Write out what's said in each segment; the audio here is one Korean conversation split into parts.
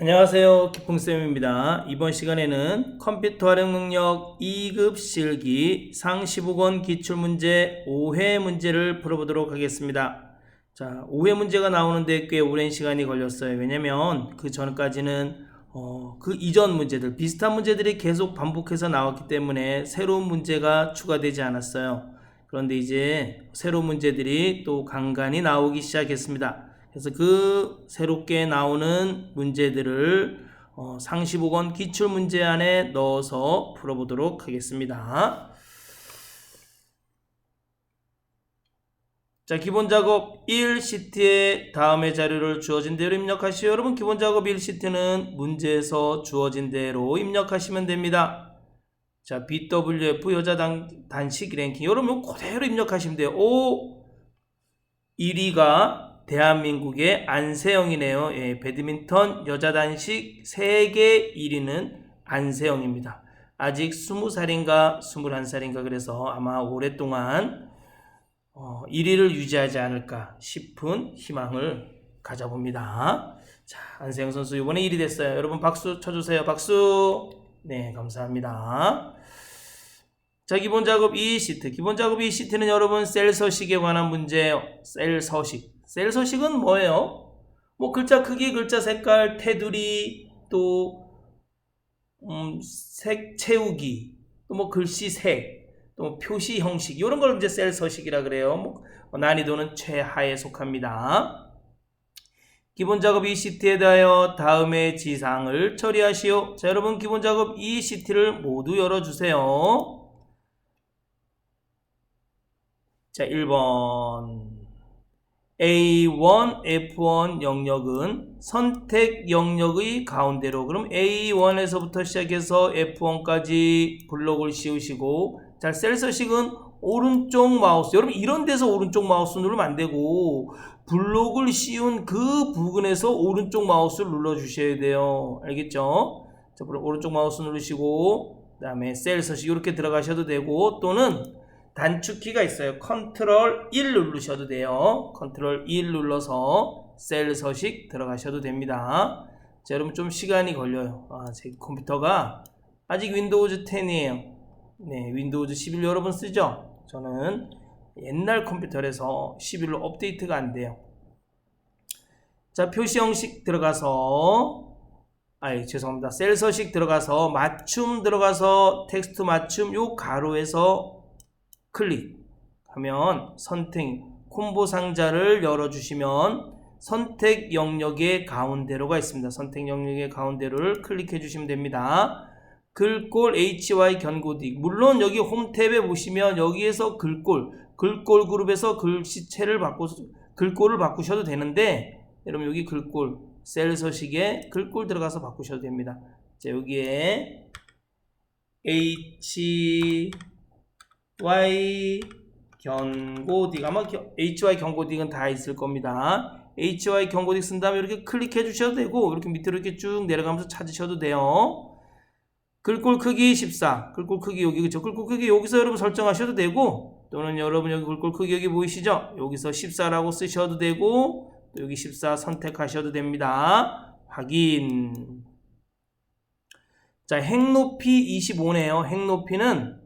안녕하세요. 기풍쌤입니다. 이번 시간에는 컴퓨터 활용 능력 2급 실기 상 15권 기출문제 5회 문제를 풀어보도록 하겠습니다. 자, 5회 문제가 나오는데 꽤 오랜 시간이 걸렸어요. 왜냐면 그 전까지는 그 이전 문제들, 비슷한 문제들이 계속 반복해서 나왔기 때문에 새로운 문제가 추가되지 않았어요. 그런데 이제 새로운 문제들이 또 간간히 나오기 시작했습니다. 그래서 그 새롭게 나오는 문제들을 상 15권 기출문제 안에 넣어서 풀어보도록 하겠습니다. 자, 기본작업 1시트에 다음의 자료를 주어진 대로 입력하시오. 여러분, 기본작업 1시트는 문제에서 주어진 대로 입력하시면 됩니다. 자, BWF 여자 단식 랭킹. 여러분, 그대로 입력하시면 돼요. 1위가 대한민국의 안세영이네요. 예, 배드민턴 여자 단식 세계 1위는 안세영입니다. 아직 20살인가 21살인가 그래서 아마 오랫동안 1위를 유지하지 않을까 싶은 희망을 가져봅니다. 자, 안세영 선수 이번에 1위 됐어요. 여러분 박수 쳐주세요. 박수. 네, 감사합니다. 자, 기본작업 2시트. 기본작업 2시트는 여러분 셀 서식에 관한 문제예요. 셀 서식. 셀 서식은 뭐예요? 뭐 글자 크기, 글자 색깔, 테두리, 또 색 채우기, 또 뭐 글씨 색, 또 표시 형식 이런 걸 이제 셀 서식이라 그래요. 뭐 난이도는 최하에 속합니다. 기본작업 2시트에 대하여 다음의 지상을 처리하시오. 자, 여러분 기본작업 2시트를 모두 열어주세요. 자, 1번 A1, F1 영역은 선택 영역의 가운데로, 그럼 A1에서부터 시작해서 F1까지 블록을 씌우시고, 자, 셀 서식은 오른쪽 마우스, 여러분 이런 데서 오른쪽 마우스 누르면 안 되고 블록을 씌운 그 부분에서 오른쪽 마우스를 눌러 주셔야 돼요. 알겠죠? 자, 오른쪽 마우스 누르시고 그 다음에 셀 서식 이렇게 들어가셔도 되고, 또는 단축키가 있어요. 컨트롤 1 누르셔도 돼요. 컨트롤 1 눌러서 셀 서식 들어가셔도 됩니다. 자, 여러분 좀 시간이 걸려요. 제 컴퓨터가 아직 윈도우즈 10이에요. 네, 윈도우즈 11 여러분 쓰죠? 저는 옛날 컴퓨터라서 11로 업데이트가 안 돼요. 자, 표시 형식 들어가서 죄송합니다. 셀 서식 들어가서 맞춤 들어가서 텍스트 맞춤 요 가로에서 클릭하면 선택 콤보 상자를 열어주시면 선택 영역의 가운데로가 있습니다. 선택 영역의 가운데를 클릭해 주시면 됩니다. 글꼴 HY 견고딕, 물론 여기 홈 탭에 보시면 여기에서 글꼴 그룹에서 글씨체를 글꼴을 바꾸셔도 되는데, 여러분 여기 글꼴 셀 서식에 글꼴 들어가서 바꾸셔도 됩니다. 자, 여기에 HY 견고딕, 아마 HY 견고딕은 다 있을 겁니다. HY 견고딕 쓴 다음에 이렇게 클릭해 주셔도 되고, 이렇게 밑으로 이렇게 쭉 내려가면서 찾으셔도 돼요. 글꼴 크기 14, 글꼴 크기 여기, 그쵸? 글꼴 크기 여기서 여러분 설정하셔도 되고, 또는 여러분 여기 글꼴 크기 여기 보이시죠? 여기서 14라고 쓰셔도 되고, 또 여기 14 선택하셔도 됩니다. 확인. 자, 행 높이 25네요. 행 높이는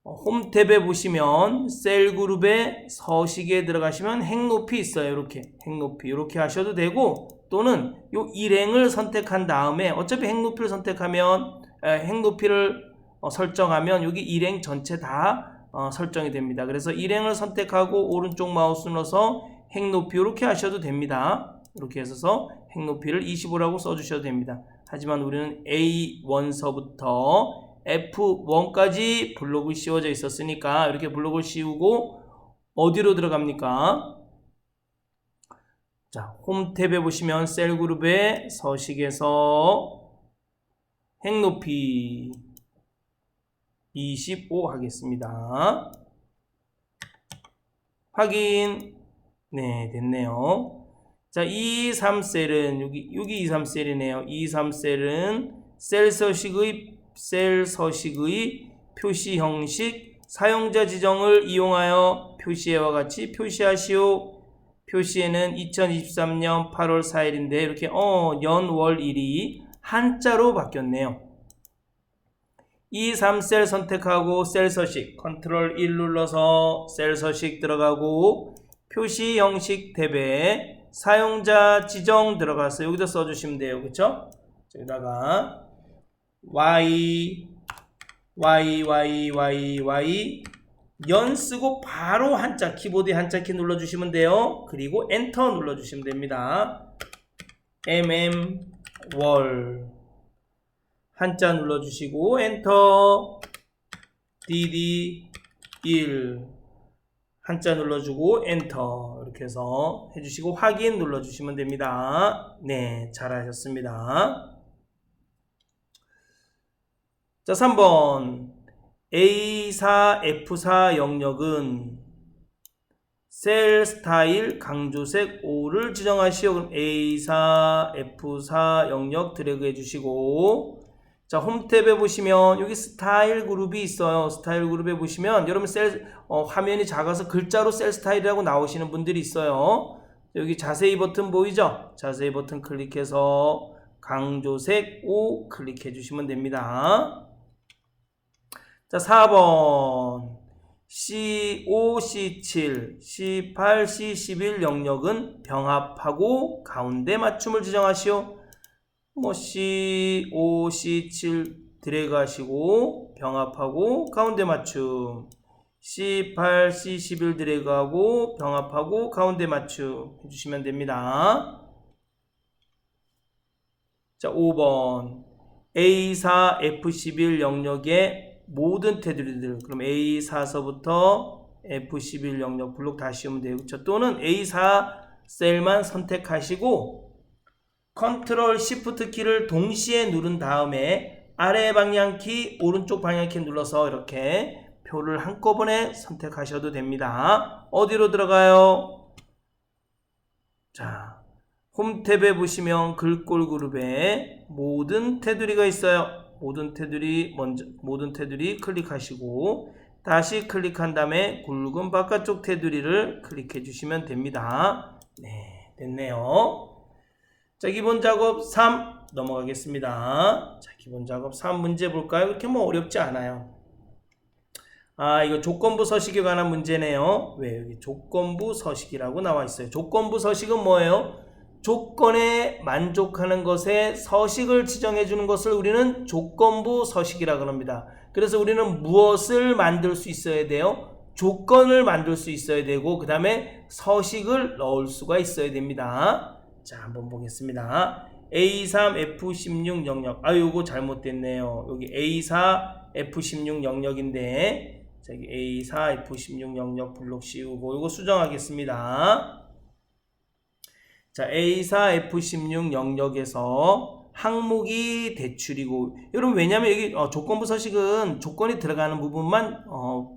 홈 탭에 보시면 셀 그룹의 서식에 들어가시면 행 높이 있어요. 이렇게 행 높이 이렇게 하셔도 되고, 또는 요 일행을 선택한 다음에, 어차피 행 높이를 선택하면 행 높이를 설정하면 여기 일행 전체 다 설정이 됩니다. 그래서 일행을 선택하고 오른쪽 마우스 눌러서 행 높이 이렇게 하셔도 됩니다. 이렇게 해서 행 높이를 25라고 써주셔도 됩니다. 하지만 우리는 A1서부터 F1까지 블록이 씌워져 있었으니까 이렇게 블록을 씌우고 어디로 들어갑니까? 자, 홈 탭에 보시면 셀 그룹의 서식에서 행 높이 25 하겠습니다. 확인. 네, 됐네요. 자, 2, 3셀은 여기 2, 3셀이네요. 2, 3셀은 셀 서식의 표시 형식 사용자 지정을 이용하여 표시해와 같이 표시하시오. 표시에는 2023년 8월 4일인데 이렇게 연월일이 한자로 바뀌었네요. 이 3셀 선택하고 셀 서식 컨트롤 1 눌러서 셀 서식 들어가고 표시 형식 탭에 사용자 지정 들어가서 여기다 써주시면 돼요. 그쵸? 여기다가 y 연 쓰고 바로 한자 키보드에 한자 키 눌러주시면 돼요. 그리고 엔터 눌러주시면 됩니다. 월 한자 눌러주시고 엔터 dd1 한자 눌러주고 엔터 이렇게 해서 해주시고 확인 눌러주시면 됩니다. 네, 잘하셨습니다. 자, 3번 A4, F4 영역은 셀 스타일 강조색 5를 지정하시오. 그럼 A4, F4 영역 드래그 해주시고 자, 홈 탭에 보시면 여기 스타일 그룹이 있어요. 스타일 그룹에 보시면 여러분 화면이 작아서 글자로 셀 스타일이라고 나오시는 분들이 있어요. 여기 자세히 버튼 보이죠? 자세히 버튼 클릭해서 강조색 5 클릭해 주시면 됩니다. 자, 4번 C5, C7, C8, C11 영역은 병합하고 가운데 맞춤을 지정하시오. C5, C7 드래그 하시고 병합하고 가운데 맞춤, C8, C11 드래그하고 병합하고 가운데 맞춤 해주시면 됩니다. 자, 5번 A4, F11 영역의 모든 테두리들, 그럼 A4서부터 F11 영역 블록 다 씌우면 돼요. 그렇죠? 또는 A4 셀만 선택하시고 컨트롤 시프트 키를 동시에 누른 다음에 아래 방향키 오른쪽 방향키 눌러서 이렇게 표를 한꺼번에 선택하셔도 됩니다. 어디로 들어가요? 자, 홈 탭에 보시면 글꼴 그룹에 모든 테두리가 있어요. 모든 테두리 클릭하시고 다시 클릭한 다음에 굵은 바깥쪽 테두리를 클릭해 주시면 됩니다. 네, 됐네요. 자, 기본 작업 3 넘어가겠습니다. 자, 기본 작업 3 문제 볼까요? 그렇게 어렵지 않아요. 이거 조건부 서식에 관한 문제네요. 왜? 여기 조건부 서식이라고 나와 있어요. 조건부 서식은 뭐예요? 조건에 만족하는 것에 서식을 지정해 주는 것을 우리는 조건부 서식이라고 합니다. 그래서 우리는 무엇을 만들 수 있어야 돼요? 조건을 만들 수 있어야 되고 그 다음에 서식을 넣을 수가 있어야 됩니다. 자, 한번 보겠습니다. A3, F16 영역. 요거 잘못됐네요. 여기 A4, F16 영역인데 자, 여기 A4, F16 영역 블록 씌우고 요거 수정하겠습니다. 자, A4, F16 영역에서 항목이 대출이고 여러분 왜냐면 여기 조건부 서식은 조건이 들어가는 부분만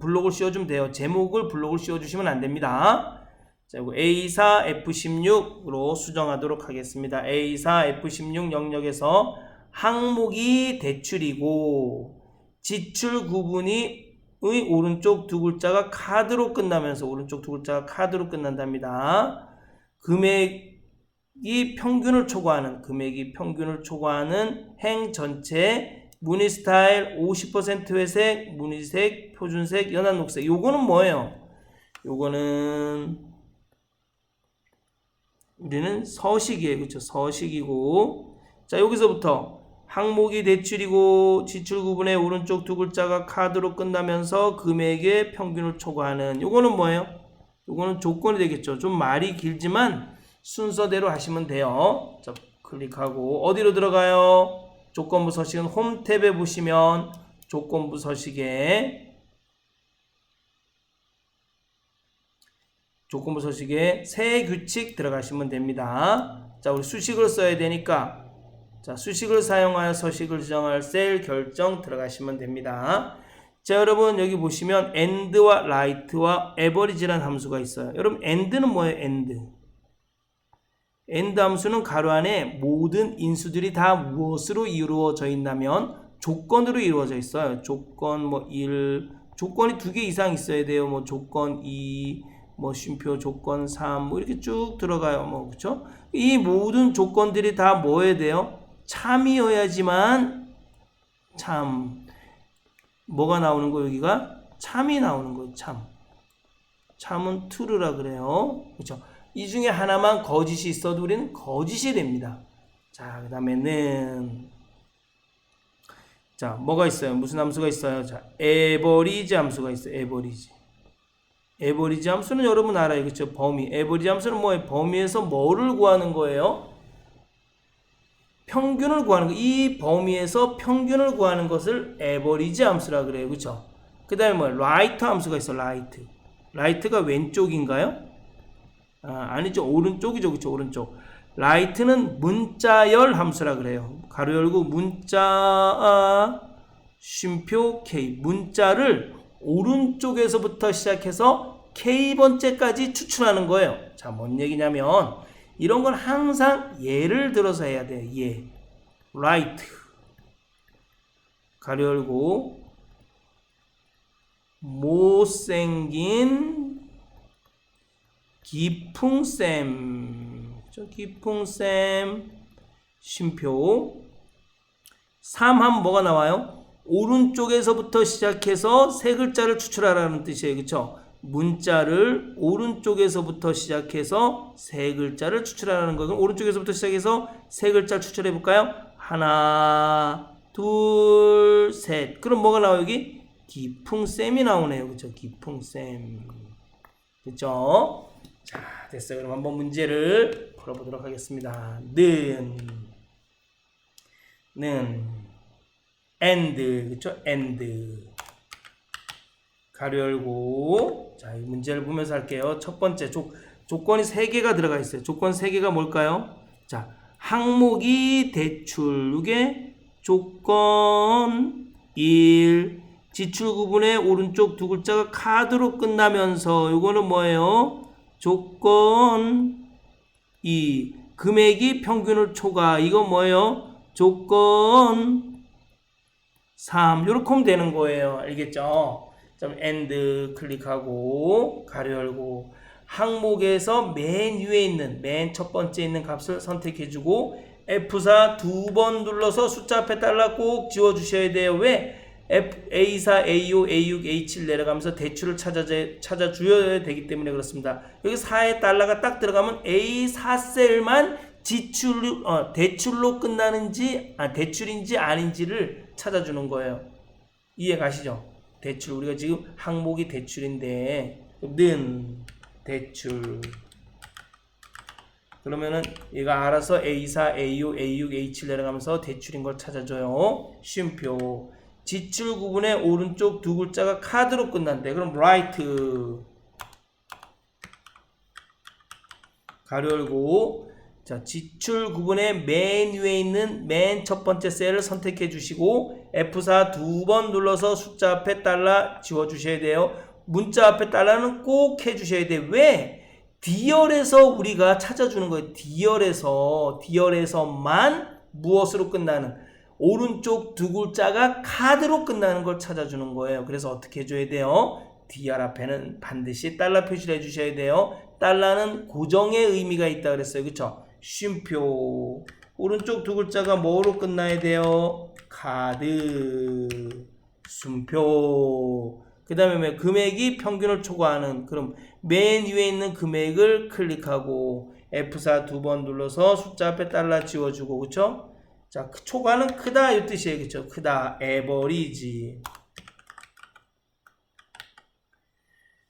블록을 씌워주면 돼요. 제목을 블록을 씌워주시면 안됩니다. 자, 이거 A4, F16으로 수정하도록 하겠습니다. A4, F16 영역에서 항목이 대출이고 지출 구분이 오른쪽 두 글자가 카드로 끝나면서 오른쪽 두 글자가 카드로 끝난답니다. 금액이 평균을 초과하는 행 전체 무늬 스타일 50% 회색, 무늬색, 표준색, 연한 녹색. 요거는 뭐예요? 요거는 우리는 서식이에요. 그렇죠? 서식이고 자, 여기서부터 항목이 대출이고 지출 구분의 오른쪽 두 글자가 카드로 끝나면서 금액의 평균을 초과하는 요거는 뭐예요? 요거는 조건이 되겠죠. 좀 말이 길지만 순서대로 하시면 돼요. 자, 클릭하고 어디로 들어가요? 조건부 서식은 홈 탭에 보시면 조건부 서식에 새 규칙 들어가시면 됩니다. 자, 우리 수식을 써야 되니까 자, 수식을 사용하여 서식을 지정할 셀 결정 들어가시면 됩니다. 자, 여러분 여기 보시면 and와 right와 average라는 함수가 있어요. 여러분 and는 뭐예요? and 함수는 가로 안에 모든 인수들이 다 무엇으로 이루어져 있냐면 조건으로 이루어져 있어요. 조건 1, 조건이 2개 이상 있어야 돼요. 조건 2, 뭐 쉼표 조건 3 뭐 이렇게 쭉 들어가요. 뭐 그렇죠? 이 모든 조건들이 다 뭐여야 돼요? 참이어야지만 참 뭐가 나오는 거 여기가 참이 나오는 거예요. 참은 true라 그래요. 그렇죠? 이 중에 하나만 거짓이 있어도 우리는 거짓이 됩니다. 자, 그 다음에는 자, 뭐가 있어요? 무슨 함수가 있어요? 자, average 함수가 있어요. average 함수는 여러분 알아요. 그렇죠? 범위. average 함수는 뭐예요? 범위에서 뭐를 구하는 거예요? 평균을 구하는 거. 이 범위에서 평균을 구하는 것을 average 함수라 그래요. 그렇죠? 그 다음에 뭐 right 함수가 있어. right가 왼쪽인가요? 아니죠. 오른쪽이죠. 그렇죠? 오른쪽. right는 문자열 함수라 그래요. 가로 열고 문자 쉼표 k 문자를 오른쪽에서부터 시작해서 k번째까지 추출하는 거예요. 자, 뭔 얘기냐면 이런 건 항상 예를 들어서 해야 돼요. 예. right 가로 열고 못생긴 기풍쌤 쉼표 3 하면 뭐가 나와요? 오른쪽에서부터 시작해서 세 글자를 추출하라는 뜻이에요. 그쵸? 문자를 오른쪽에서부터 시작해서 세 글자를 추출하라는 거. 그럼 오른쪽에서부터 시작해서 세 글자를 추출해 볼까요? 하나, 둘, 셋. 그럼 뭐가 나와요? 여기 기풍쌤이 나오네요. 그쵸? 기풍쌤. 그쵸? 자, 됐어요. 그럼 한번 문제를 풀어보도록 하겠습니다. and, 그쵸? and. 가로 열고. 자, 이 문제를 보면서 할게요. 첫 번째, 조건이 3개가 들어가 있어요. 조건 3개가 뭘까요? 자, 항목이 대출. 이게 조건 1. 지출 구분의 오른쪽 두 글자가 카드로 끝나면서, 이거는 뭐예요? 조건 2. 금액이 평균을 초과. 이건 뭐예요? 조건 3. 이렇게 하면 되는 거예요. 알겠죠? and 클릭하고 가로 열고 항목에서 맨 위에 있는 맨 첫 번째 있는 값을 선택해주고 F4 두 번 눌러서 숫자 앞에 달러 꼭 지워주셔야 돼요. 왜? A4, A5, A6, A7 내려가면서 대출을 찾아줘야 되기 때문에 그렇습니다. 여기 4에 달러가 딱 들어가면 A4 셀만 대출로 끝나는지 대출인지 아닌지를 찾아주는 거예요. 이해 가시죠? 대출, 우리가 지금 항목이 대출인데 는 대출 그러면은 얘가 알아서 A4, A5, A6, A7 내려가면서 대출인 걸 찾아줘요. 쉼표 지출 구분의 오른쪽 두 글자가 카드로 끝난대. 그럼 right 가로 열고 자, 지출 구분의 맨 위에 있는 맨 첫 번째 셀을 선택해 주시고 F4 두 번 눌러서 숫자 앞에 달러 지워 주셔야 돼요. 문자 앞에 달러는 꼭 해 주셔야 돼요. 왜? D열에서 우리가 찾아주는 거예요. D열에서만 무엇으로 끝나는 오른쪽 두 글자가 카드로 끝나는 걸 찾아주는 거예요. 그래서 어떻게 해줘야 돼요? D열 앞에는 반드시 달러 표시를 해주셔야 돼요. 달러는 고정의 의미가 있다 그랬어요. 그쵸? 쉼표 오른쪽 두 글자가 뭐로 끝나야 돼요? 카드 숨표 그 다음에 금액이 평균을 초과하는 그럼 맨 위에 있는 금액을 클릭하고 F4 두 번 눌러서 숫자 앞에 달러 지워주고 그쵸? 자, 초과는 크다 이 뜻이에요. 그쵸? 크다 average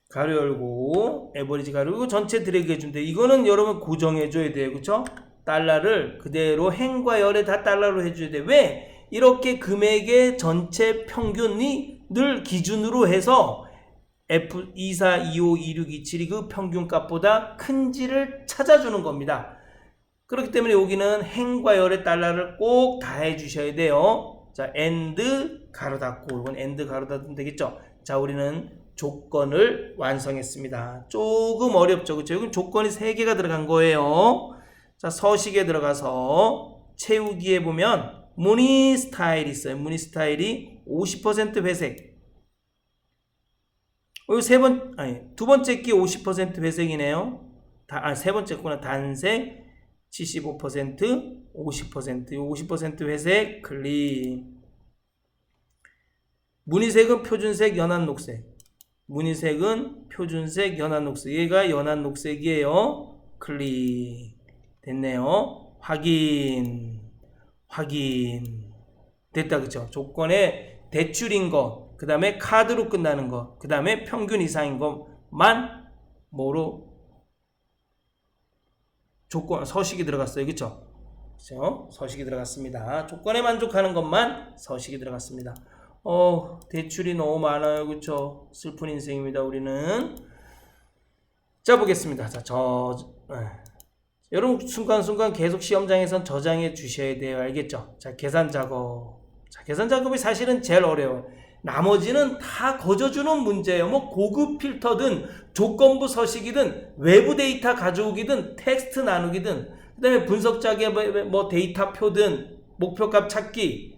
가로 열고 에버리지 가로 열고 전체 드래그 해준대. 이거는 여러분 고정해줘야 돼요. 그쵸? 달러를 그대로 행과 열에 다 달러로 해줘야 돼. 왜? 이렇게 금액의 전체 평균이 늘 기준으로 해서 F24, 25, 26, 27이 그 평균값보다 큰지를 찾아주는 겁니다. 그렇기 때문에 여기는 행과 열의 달러를 꼭 다 해주셔야 돼요. 자, and 가로 닫고 이건 and 가로 닫으면 되겠죠? 자, 우리는 조건을 완성했습니다. 조금 어렵죠. 그렇죠? 여기 조건이 3개가 들어간 거예요. 자, 서식에 들어가서 채우기에 보면 무늬 스타일이 있어요. 무늬 스타일이 50% 회색. 두 번째 끼 50% 회색이네요. 세 번째구나. 단색 75%, 50%. 50% 회색 클릭. 무늬색은 표준색, 연한 녹색. 무늬색은 표준색, 연한 녹색. 얘가 연한 녹색이에요. 클릭. 됐네요. 확인. 됐다, 그쵸? 조건에 대출인 거, 그 다음에 카드로 끝나는 거, 그 다음에 평균 이상인 것만 뭐로 조건, 서식이 들어갔어요. 그쵸? 그쵸? 서식이 들어갔습니다. 조건에 만족하는 것만 서식이 들어갔습니다. 대출이 너무 많아요. 그쵸? 슬픈 인생입니다. 우리는. 자, 보겠습니다. 자, 여러분 순간순간 계속 시험장에선 저장해 주셔야 돼요. 알겠죠? 자, 계산 작업. 자, 계산 작업이 사실은 제일 어려워요. 나머지는 다 거저주는 문제예요. 뭐 고급 필터든 조건부 서식이든 외부 데이터 가져오기든 텍스트 나누기든 그 다음에 분석 작업 뭐 데이터 표든 목표값 찾기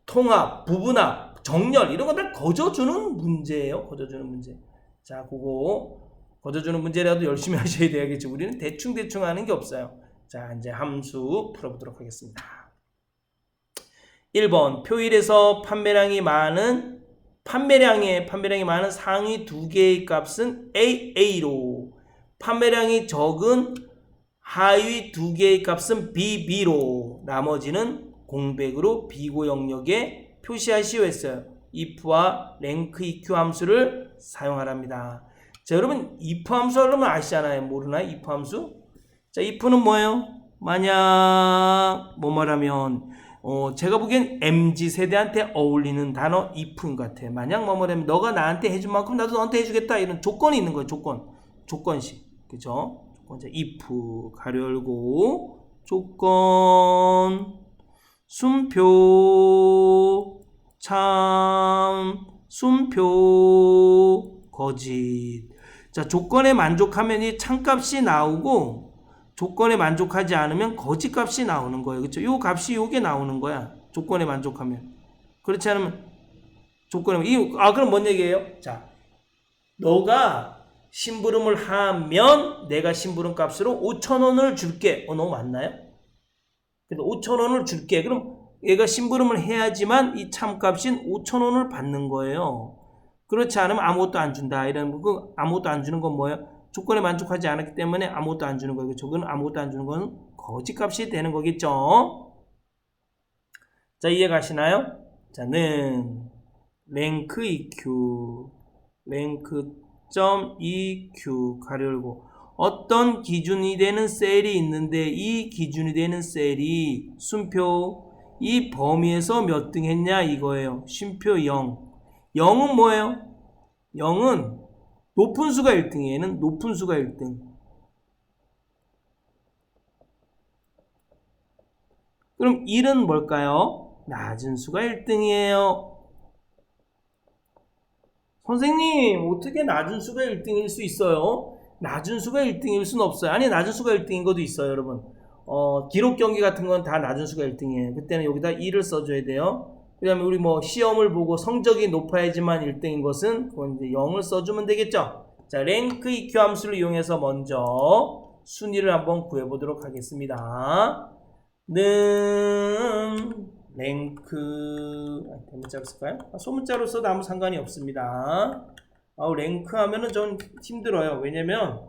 통합, 부분합, 정렬 이런 거 다 거저주는 문제예요. 거저주는 문제. 자, 그거 거저주는 문제라도 열심히 하셔야 되겠죠. 우리는 대충 하는 게 없어요. 자, 이제 함수 풀어보도록 하겠습니다. 1번 표일에서 판매량이 많은 상위 두 개의 값은 AA로, 판매량이 적은 하위 두 개의 값은 BB로, 나머지는 공백으로 비고 영역에 표시하시오 했어요. if와 rank-eq 함수를 사용하랍니다. 자, 여러분 if 함수 하려면 아시잖아요. 모르나요? if 함수? 자, if는 뭐예요? 만약 뭐 말하면 제가 보기엔 MZ세대한테 어울리는 단어 if인 것 같아요. 만약 뭐라면 너가 나한테 해준 만큼 나도 너한테 해주겠다 이런 조건이 있는 거예요. 조건식. 그죠? 조건. if 가로 열고 조건 숨표 참 숨표 거짓. 자, 조건에 만족하면 이 참값이 나오고 조건에 만족하지 않으면 거짓값이 나오는 거예요. 그렇죠? 요 값이 요게 나오는 거야. 조건에 만족하면. 그렇지 않으면 그럼 뭔 얘기예요? 자, 너가 심부름을 하면 내가 심부름 값으로 5,000원을 줄게. 너무 많나요? 그래서 5,000원을 줄게. 그럼 얘가 심부름을 해야지만 이 참값인 5,000원을 받는 거예요. 그렇지 않으면 아무것도 안 준다. 이런 거 아무것도 안 주는 건 뭐예요? 조건에 만족하지 않았기 때문에 아무것도 안 주는 거예요. 저건 아무것도 안 주는 건 거짓값이 되는 거겠죠. 자, 이해가시나요? 자, 는 rank-eq rank.eq 가로 열고 어떤 기준이 되는 셀이 있는데 이 기준이 되는 셀이 순표 이 범위에서 몇 등 했냐 이거예요. 쉼표 0. 0은 뭐예요? 0은 높은 수가 1등이에요. 얘는 높은 수가 1등. 그럼 1은 뭘까요? 낮은 수가 1등이에요. 선생님, 어떻게 낮은 수가 1등일 수 있어요? 낮은 수가 1등일 수는 없어요. 아니, 낮은 수가 1등인 것도 있어요, 여러분. 기록 경기 같은 건 다 낮은 수가 1등이에요. 그때는 여기다 2를 써줘야 돼요. 그 다음에 우리 뭐 시험을 보고 성적이 높아야지만 1등인 것은 그건 이제 0을 써주면 되겠죠. 자, rank-eq 함수를 이용해서 먼저 순위를 한번 구해보도록 하겠습니다. 는 대문자로 쓸까요? 소문자로 써도 아무 상관이 없습니다. 랭크 하면은 좀 힘들어요. 왜냐면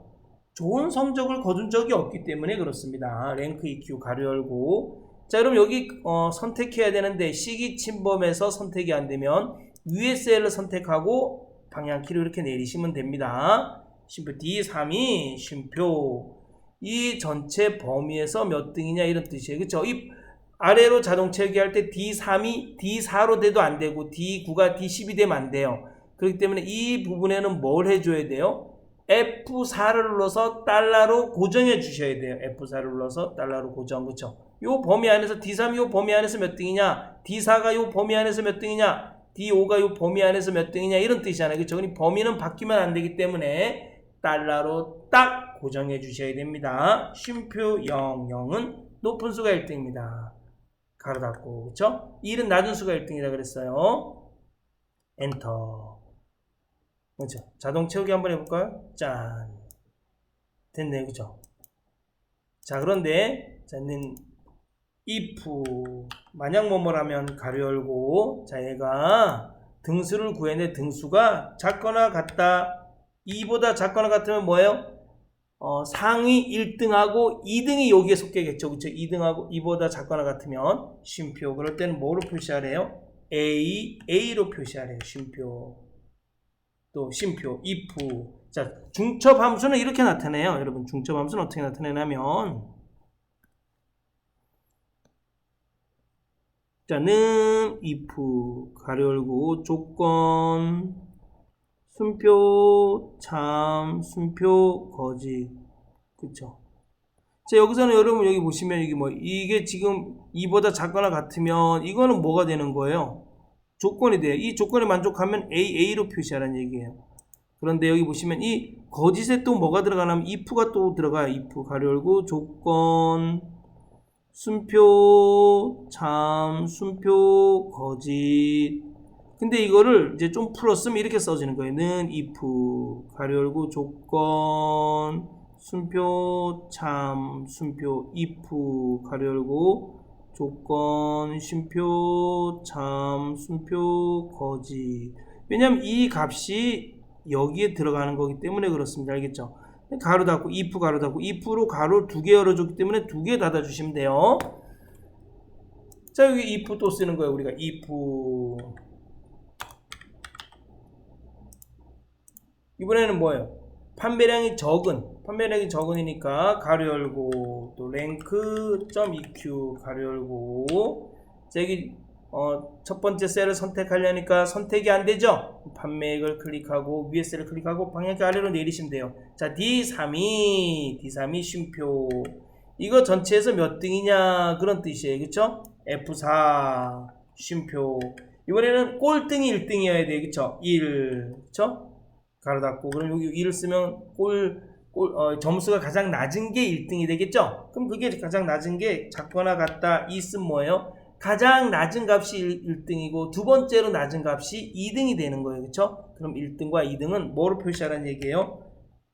좋은 성적을 거둔 적이 없기 때문에 그렇습니다. rank-eq 가로 열고. 자, 그럼 여기 선택해야 되는데 시기침범에서 선택이 안 되면 위에 셀을 선택하고 방향키를 이렇게 내리시면 됩니다. 쉼표 D3이 쉼표 이 전체 범위에서 몇 등이냐 이런 뜻이에요. 그렇죠? 이 아래로 자동 채우기 할 때 D3이 D4로 돼도 안 되고 D9가 D10이 되면 안 돼요. 그렇기 때문에 이 부분에는 뭘 해줘야 돼요? F4를 눌러서 달러로 고정해 주셔야 돼요. F4를 눌러서 달러로 고정. 그렇죠? 요 범위 안에서 D3이 요 범위 안에서 몇 등이냐, D4가 요 범위 안에서 몇 등이냐, D5가 요 범위 안에서 몇 등이냐 이런 뜻이잖아요. 그렇죠? 범위는 바뀌면 안 되기 때문에 달러로 딱 고정해 주셔야 됩니다. 쉼표 0, 0은 높은 수가 1등입니다. 가로 닫고. 그렇죠? 1은 낮은 수가 1등이라 그랬어요. 엔터. 그렇죠. 자동 채우기 한번 해볼까요? 짠. 됐네, 그죠? 자, 그런데, 자는 if, 만약 뭐뭐라면 가로 열고, 자, 얘가 등수를 구했는데 등수가 작거나 같다. 2보다 작거나 같으면 뭐예요? 상위 1등하고 2등이 여기에 속되겠죠. 그쵸? 2등하고 2보다 작거나 같으면 쉼표. 그럴 때는 뭐로 표시하래요? A로 표시하래요. 쉼표. 또 쉼표, if. 자, 중첩 함수는 이렇게 나타내요. 여러분, 중첩 함수는 어떻게 나타내냐면, 자, 는 if 가로 열고 조건 순표 참 순표 거짓. 그쵸? 자, 여기서는 여러분 여기 보시면 이게 지금 2보다 작거나 같으면 이거는 뭐가 되는 거예요? 조건이 돼요. 이 조건에 만족하면 A로 표시하라는 얘기예요. 그런데 여기 보시면 이 거짓에 또 뭐가 들어가냐면 if가 또 들어가요. if 가로 열고 조건 순표 참 순표 거짓. 근데 이거를 이제 좀 풀었으면 이렇게 써지는 거예요. 는 if 가로 열고 조건 순표 참 순표 if 가로 열고 조건 쉼표 참 순표 거짓. 왜냐면 이 값이 여기에 들어가는 거기 때문에 그렇습니다. 알겠죠? 가로 닫고 if 가로 닫고 if로 가로 2개 열어줬기 때문에 2개 닫아주시면 돼요. 자, 여기 if 또 쓰는 거예요. 우리가 if. 이번에는 뭐예요? 판매량이 적은이니까 가로 열고 또 rank.eq 가로 열고. 자, 여기 첫 번째 셀을 선택하려니까 선택이 안 되죠? 판매액을 클릭하고 위에 셀을 클릭하고 방향키 아래로 내리시면 돼요. 자, D32 쉼표. 이거 전체에서 몇 등이냐 그런 뜻이에요. 그쵸? F4 쉼표. 이번에는 꼴등이 1등이어야 돼요. 그쵸? 1. 그쵸? 가로 닫고. 그럼 여기 1을 쓰면 점수가 가장 낮은 게 1등이 되겠죠? 그럼 그게 가장 낮은 게 작거나 같다. 2 쓰면 뭐예요? 가장 낮은 값이 1등이고 두 번째로 낮은 값이 2등이 되는 거예요. 그쵸? 그럼 1등과 2등은 뭐로 표시하라는 얘기예요?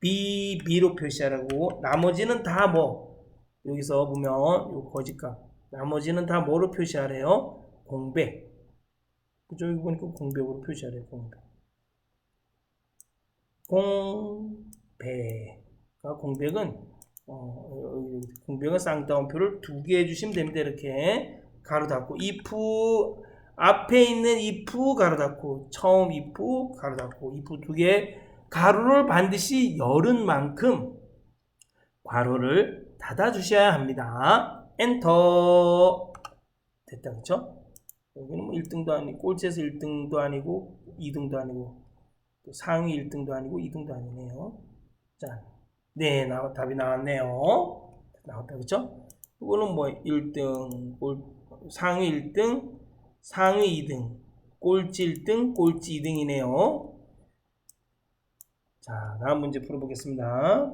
B로 표시하라고. 나머지는 다 뭐? 여기서 보면 요 거짓값. 나머지는 다 뭐로 표시하래요? 공백. 그죠? 여기 보니까 공백으로 표시하래요. 공백은 공백은 쌍따옴표를 2개 해주시면 됩니다. 이렇게 가로 닫고 if 앞에 있는 if 가로 닫고 처음 if 가로 닫고 if 2개 가로를 반드시 열은 만큼 괄호를 닫아 주셔야 합니다. 엔터. 됐다. 그쵸? 여기는 뭐 1등도 아니고 꼴찌에서 1등도 아니고 2등도 아니고 또 상위 1등도 아니고 2등도 아니네요. 자, 네, 답이 나왔네요. 나왔다. 그쵸? 이거는 뭐 1등 상위 1등, 상위 2등, 꼴찌 1등, 꼴찌 2등이네요. 자, 다음 문제 풀어보겠습니다.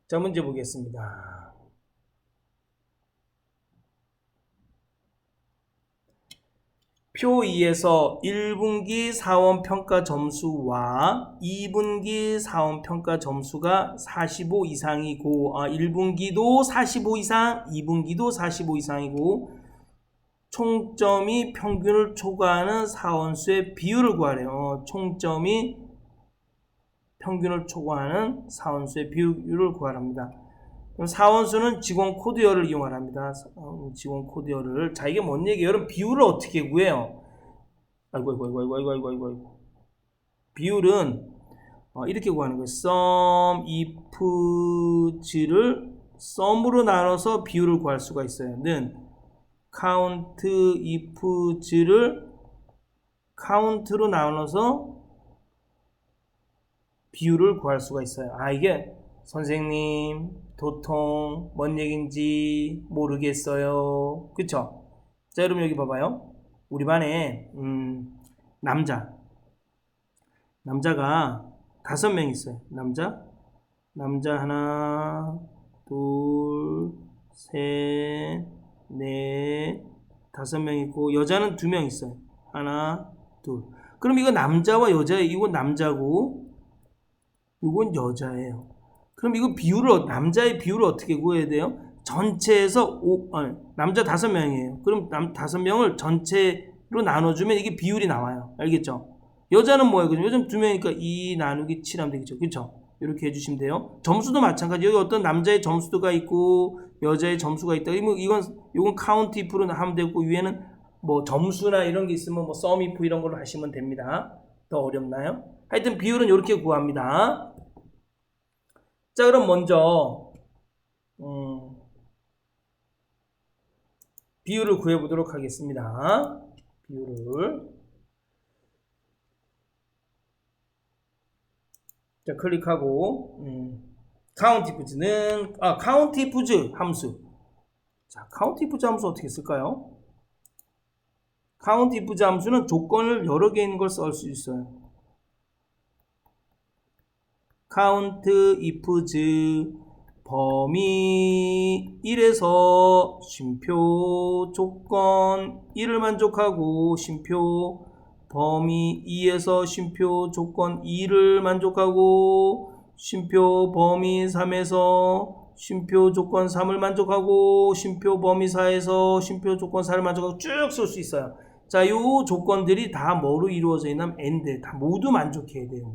자, 문제 보겠습니다. 표 2에서 1분기 사원평가 점수와 2분기 사원평가 점수가 45 이상이고 1분기도 45 이상, 2분기도 45 이상이고 총점이 평균을 초과하는 사원수의 비율을 구하래요. 총점이 평균을 초과하는 사원수의 비율을 구하랍니다. 그럼 사원수는 직원 코드열을 이용하랍니다. 직원 코드열을. 자, 이게 뭔 얘기예요? 여러분, 비율을 어떻게 구해요? 아이고. 비율은 이렇게 구하는 거예요. sum ifs를 sum으로 나눠서 비율을 구할 수가 있어요. 는 count ifs를 count로 나눠서 비율을 구할 수가 있어요. 이게 선생님 도통 뭔 얘기인지 모르겠어요. 그쵸? 자, 여러분 여기 봐봐요. 우리 반에 남자가 5명 있어요. 남자 하나, 둘, 셋, 넷, 5명 있고 여자는 2명 있어요. 하나, 둘. 그럼 이거 남자와 여자예요. 이건 남자고 이건 여자예요. 그럼 이거 비율을 남자의 비율을 어떻게 구해야 돼요? 전체에서 남자 5명이에요. 그럼 5명을 전체로 나눠주면 이게 비율이 나와요. 알겠죠? 여자는 뭐예요? 여자는 2명이니까 2 나누기 7 하면 되겠죠. 그렇죠? 이렇게 해주시면 돼요. 점수도 마찬가지. 여기 어떤 남자의 점수가 있고 여자의 점수가 있다. 이건 카운트 if로 하면 되고 위에는 뭐 점수나 이런 게 있으면 뭐 sum if 이런 걸로 하시면 됩니다. 더 어렵나요? 하여튼 비율은 이렇게 구합니다. 자, 그럼 먼저 비율을 구해보도록 하겠습니다. 비율을. 자, 클릭하고 count ifs는 count ifs 함수. 자, count ifs 함수 어떻게 쓸까요? count ifs 함수는 조건을 여러 개 있는 걸 쓸 수 있어요. count ifs 범위 1에서 쉼표 조건 1을 만족하고 쉼표 범위 2에서 쉼표 조건 2를 만족하고 쉼표 범위 3에서 쉼표 조건 3을 만족하고 쉼표 범위 4에서 쉼표 조건 4를 만족하고 쭉 쓸 수 있어요. 자, 요 조건들이 다 뭐로 이루어져 있냐면 AND 다 모두 만족해야 돼요.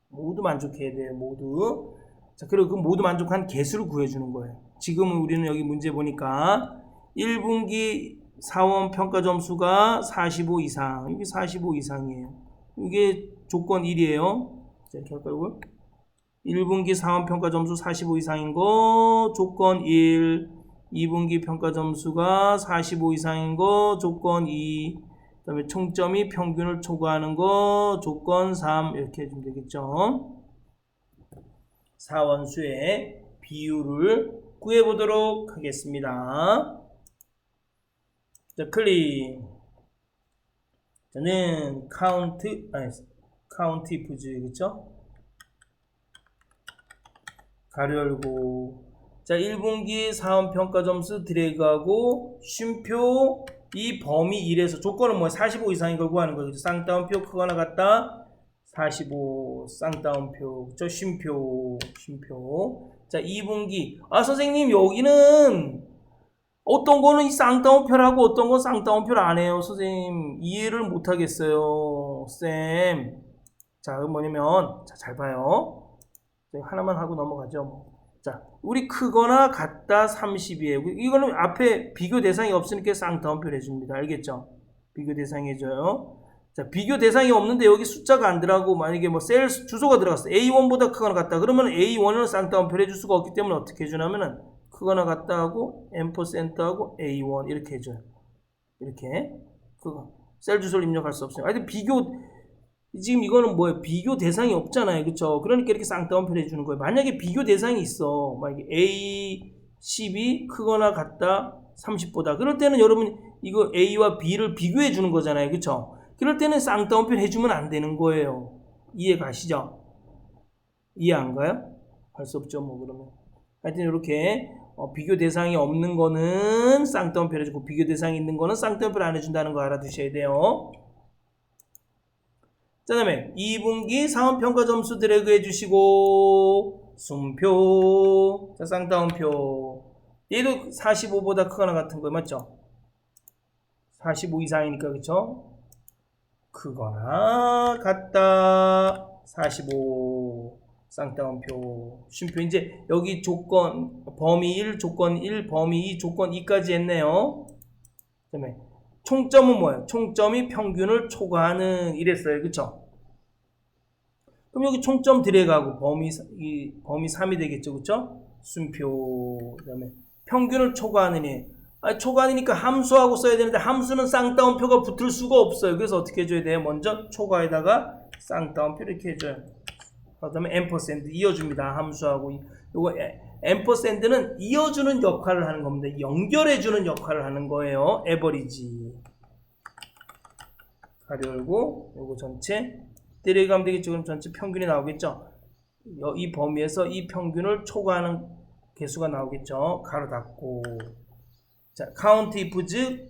모두 만족해야 돼요. 모두. 자, 그리고 그 모두 만족한 개수를 구해주는 거예요. 지금은 우리는 여기 문제 보니까 1분기 사원 평가 점수가 45 이상. 이게 45 이상이에요. 이게 조건 1이에요. 자, 이렇게 할까요? 1분기 사원 평가 점수 45 이상인 거 조건 1. 2분기 평가 점수가 45 이상인 거 조건 2. 그 다음에 총점이 평균을 초과하는 거 조건 3. 이렇게 해주면 되겠죠. 사원수의 비율을 구해보도록 하겠습니다. 자, 클릭. 저는 count ifs, 그쵸? 가로 열고. 자, 1분기 사원평가 점수 드래그하고 쉼표 이 범위 1에서 조건은 뭐야? 45 이상인 걸 구하는 거죠. 쌍따옴표 크거나 같다. 45 쌍따옴표, 그쵸? 쉼표. 자, 2분기. 선생님, 여기는 어떤 거는 이 쌍따옴표라고 어떤 건 쌍따옴표를 안 해요. 선생님, 이해를 못 하겠어요. 쌤. 자, 그럼 뭐냐면, 자, 잘 봐요. 하나만 하고 넘어가죠. 자, 우리 크거나 같다 30이에요. 이거는 앞에 비교 대상이 없으니까 쌍따옴표를 해줍니다. 알겠죠? 비교 대상이 해줘요. 자, 비교 대상이 없는데 여기 숫자가 안 들어가고 만약에 뭐 셀 주소가 들어갔어. A1보다 크거나 같다. 그러면 A1은 쌍따옴표를 해줄 수가 없기 때문에 어떻게 해주냐면은 크거나 같다 하고 %하고 A1 이렇게 해줘요. 이렇게. 그거. 셀 주소를 입력할 수 없어요. 하여튼 지금 이거는 뭐예요? 비교 대상이 없잖아요. 그쵸? 그러니까 이렇게 쌍따옴표를 해주는 거예요. 만약에 비교 대상이 있어. 만약에 A10이 크거나 같다 30보다. 그럴 때는 여러분 이거 A와 B를 비교해 주는 거잖아요. 그쵸? 그럴 때는 쌍따옴표 해주면 안 되는 거예요. 이해 가시죠? 이해 안 가요? 할 수 없죠, 뭐, 그러면. 하여튼, 이렇게, 비교 대상이 없는 거는 쌍따옴표 해주고, 비교 대상이 있는 거는 쌍따옴표를 안 해준다는 거 알아두셔야 돼요. 자, 다음에, 2분기 사원평가 점수 드래그 해주시고, 숨표, 자, 쌍따옴표. 얘도 45보다 크거나 같은 거, 맞죠? 45 이상이니까, 그쵸? 크거나 같다 45 쌍따옴표 쉼표. 이제 여기 조건 범위 1 조건 1 범위 2 조건 2까지 했네요. 그다음에 총점은 뭐예요? 총점이 평균을 초과하는 이랬어요. 그쵸? 그럼 여기 총점 드래그하고 범위 3이 되겠죠. 그쵸? 숨표. 그다음에 평균을 초과하는 애. 초과하니까 함수하고 써야 되는데 함수는 쌍따옴표가 붙을 수가 없어요. 그래서 어떻게 해줘야 돼요? 먼저 초과에다가 쌍따옴표 이렇게 해줘요. 그 다음에 앰퍼샌드 이어줍니다. 함수하고. 요거 앰퍼샌드는 이어주는 역할을 하는 겁니다. 연결해주는 역할을 하는 거예요. 에버리지. 가로 열고 요거 전체 드래그 하면 되겠죠. 그럼 전체 평균이 나오겠죠. 이 범위에서 이 평균을 초과하는 개수가 나오겠죠. 가로 닫고. 자, count if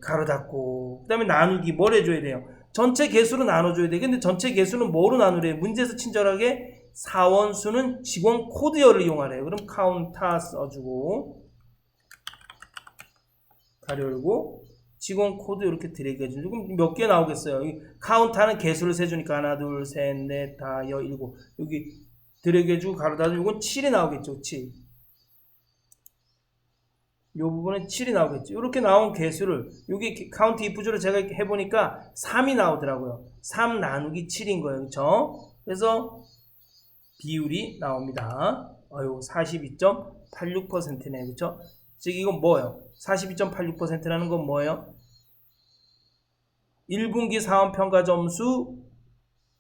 가로 닫고. 그 다음에 나누기 뭘 해줘야 돼요? 전체 개수로 나눠줘야 돼. 근데 전체 개수는 뭐로 나누래요? 문제에서 친절하게 사원수는 직원 코드열을 이용하래요. 그럼 count 써주고 가로 열고 직원 코드 이렇게 드래그 해주고. 그럼 몇 개 나오겠어요? count하는 개수를 세주니까 하나, 둘, 셋, 넷, 다, 일곱. 여기 드래그 해주고 가로 닫으면 이건 7이 나오겠죠. 7. 이 부분은 7이 나오겠죠. 이렇게 나온 개수를 여기 카운트 if주로 제가 해보니까 3이 나오더라고요. 3 나누기 7인 거예요. 그렇죠? 그래서 비율이 나옵니다. 42.86%네. 그렇죠? 즉 이건 뭐예요? 42.86%라는 건 뭐예요? 1분기 사원 평가 점수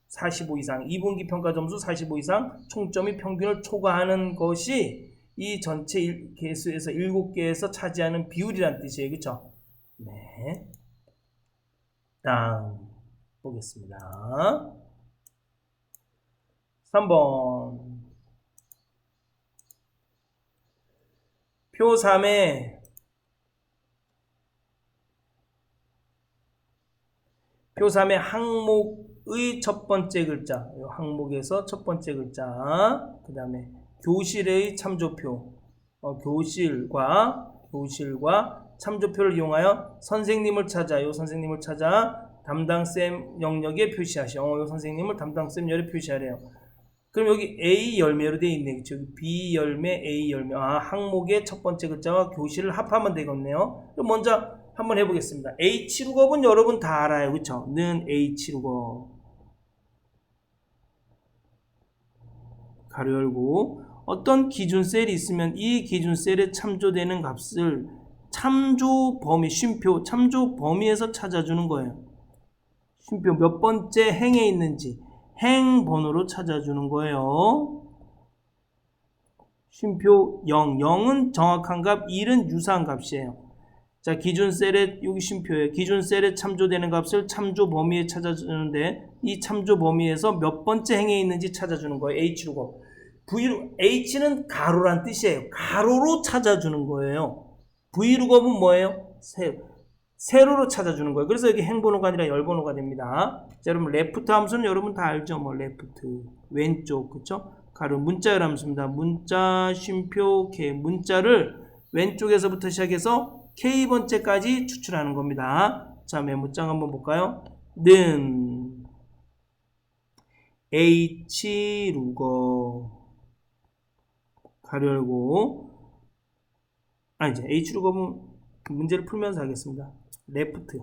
45 이상, 2분기 평가 점수 45 이상, 총점이 평균을 초과하는 것이 이 전체 개수에서 7개에서 차지하는 비율이란 뜻이에요. 그쵸? 네. 다음 보겠습니다. 3번. 표 3에 항목의 첫 번째 글자, 이 항목에서 첫 번째 글자, 그 다음에 교실의 참조표, 교실과 참조표를 이용하여 선생님을 찾아, 담당쌤 영역에 표시하시오. 요 선생님을 담당쌤 열에 표시하래요. 그럼 여기 A 열매로 되어 있네. 그쵸? B 열매, A 열매. 항목의 첫 번째 글자와 교실을 합하면 되겠네요. 그럼 먼저 한번 해보겠습니다. H루겁은 여러분 다 알아요. 그쵸? 는 H루겁. 가로 열고. 어떤 기준셀이 있으면 이 기준셀에 참조되는 값을 참조 범위, 참조 범위에서 찾아주는 거예요. 쉼표 몇 번째 행에 있는지 행 번호로 찾아주는 거예요. 쉼표 0, 0은 정확한 값, 1은 유사한 값이에요. 자, 기준셀에 여기 쉼표예요. 기준셀에 참조되는 값을 참조 범위에 찾아주는데 이 참조 범위에서 몇 번째 행에 있는지 찾아주는 거예요. H루겁. H는 가로란 뜻이에요. 가로로 찾아주는 거예요. V루겁은 뭐예요? 세로로 찾아주는 거예요. 그래서 여기 행번호가 아니라 열번호가 됩니다. 자, 여러분 레프트 함수는 여러분 다 알죠? 레프트 왼쪽, 그쵸? 가로 문자열 함수입니다. 문자 쉼표 K, 문자를 왼쪽에서부터 시작해서 K번째까지 추출하는 겁니다. 자, 메모장 한번 볼까요? 는 H루겁 가로 열고, 이제 H루겁은 문제를 풀면서 하겠습니다. 레프트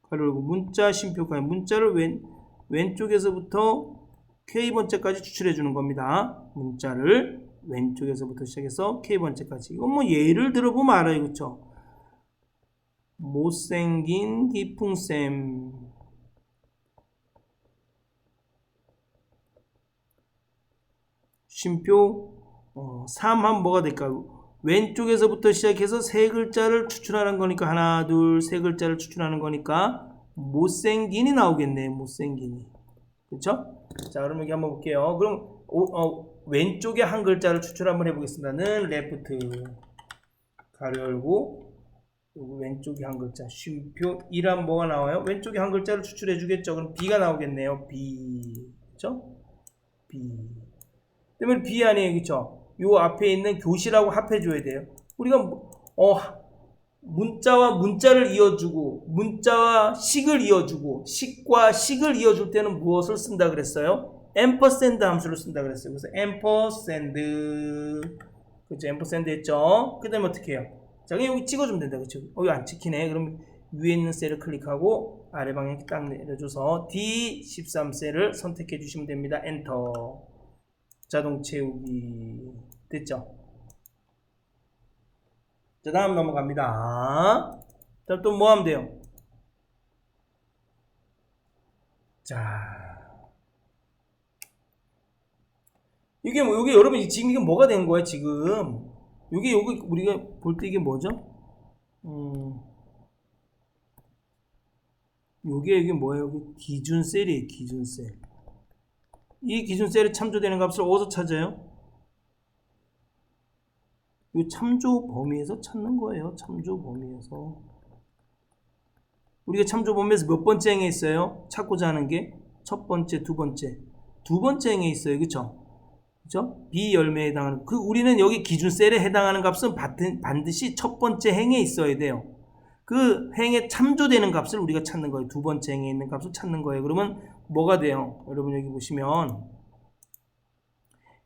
가로 열고 문자 쉼표까지, 문자를 왼쪽에서부터 K번째까지 추출해 주는 겁니다. 문자를 왼쪽에서부터 시작해서 K번째까지. 이건 예를 들어보면 알아요. 그쵸? 못생긴 기풍쌤, 쉼표 3 하면 뭐가 될까요? 왼쪽에서부터 시작해서 세 글자를 추출하는 거니까 하나, 둘, 세 글자를 추출하는 거니까 못생긴이 나오겠네. 못생긴이. 그렇죠? 자, 그럼 여기 한번 볼게요. 그럼 왼쪽에 한 글자를 추출 한번 해보겠습니다. 는 레프트 가로 열고 왼쪽에 한 글자 쉼표 1하면 뭐가 나와요? 왼쪽에 한 글자를 추출해 주겠죠. 그럼 B가 나오겠네요. B. 그렇죠? B. 그러면 B 아니에요. 그쵸? 요 앞에 있는 교실하고 합해줘야 돼요. 우리가, 문자와 문자를 이어주고, 문자와 식을 이어주고, 식과 식을 이어줄 때는 무엇을 쓴다 그랬어요? 앰퍼샌드 함수를 쓴다 그랬어요. 그래서 앰퍼샌드. 그쵸? 앰퍼샌드 했죠? 그 다음에 어떻게 해요? 자, 그냥 여기 찍어주면 된다. 그쵸? 여기 안 찍히네. 그럼 위에 있는 셀을 클릭하고, 아래 방향 딱 내려줘서 D13셀을 선택해 주시면 됩니다. 엔터. 자동 채우기 됐죠? 자, 다음 넘어갑니다. 자, 또 뭐 하면 돼요? 자, 이게 여러분 지금 이게 뭐가 된 거야 지금? 여기 우리가 볼 때 이게 뭐죠? 이게 뭐예요? 여기 기준셀이에요. 기준셀. 이 기준셀에 참조되는 값을 어디서 찾아요? 이 참조 범위에서 찾는 거예요. 참조 범위에서. 우리가 참조 범위에서 몇 번째 행에 있어요? 찾고자 하는 게 첫 번째, 두 번째. 두 번째 행에 있어요. 그쵸? 그쵸? B 열매에 해당하는, 우리는 여기 기준 셀에 해당하는 값은 반드시 첫 번째 행에 있어야 돼요. 그 행에 참조되는 값을 우리가 찾는 거예요. 두 번째 행에 있는 값을 찾는 거예요. 그러면 뭐가 돼요? 여러분 여기 보시면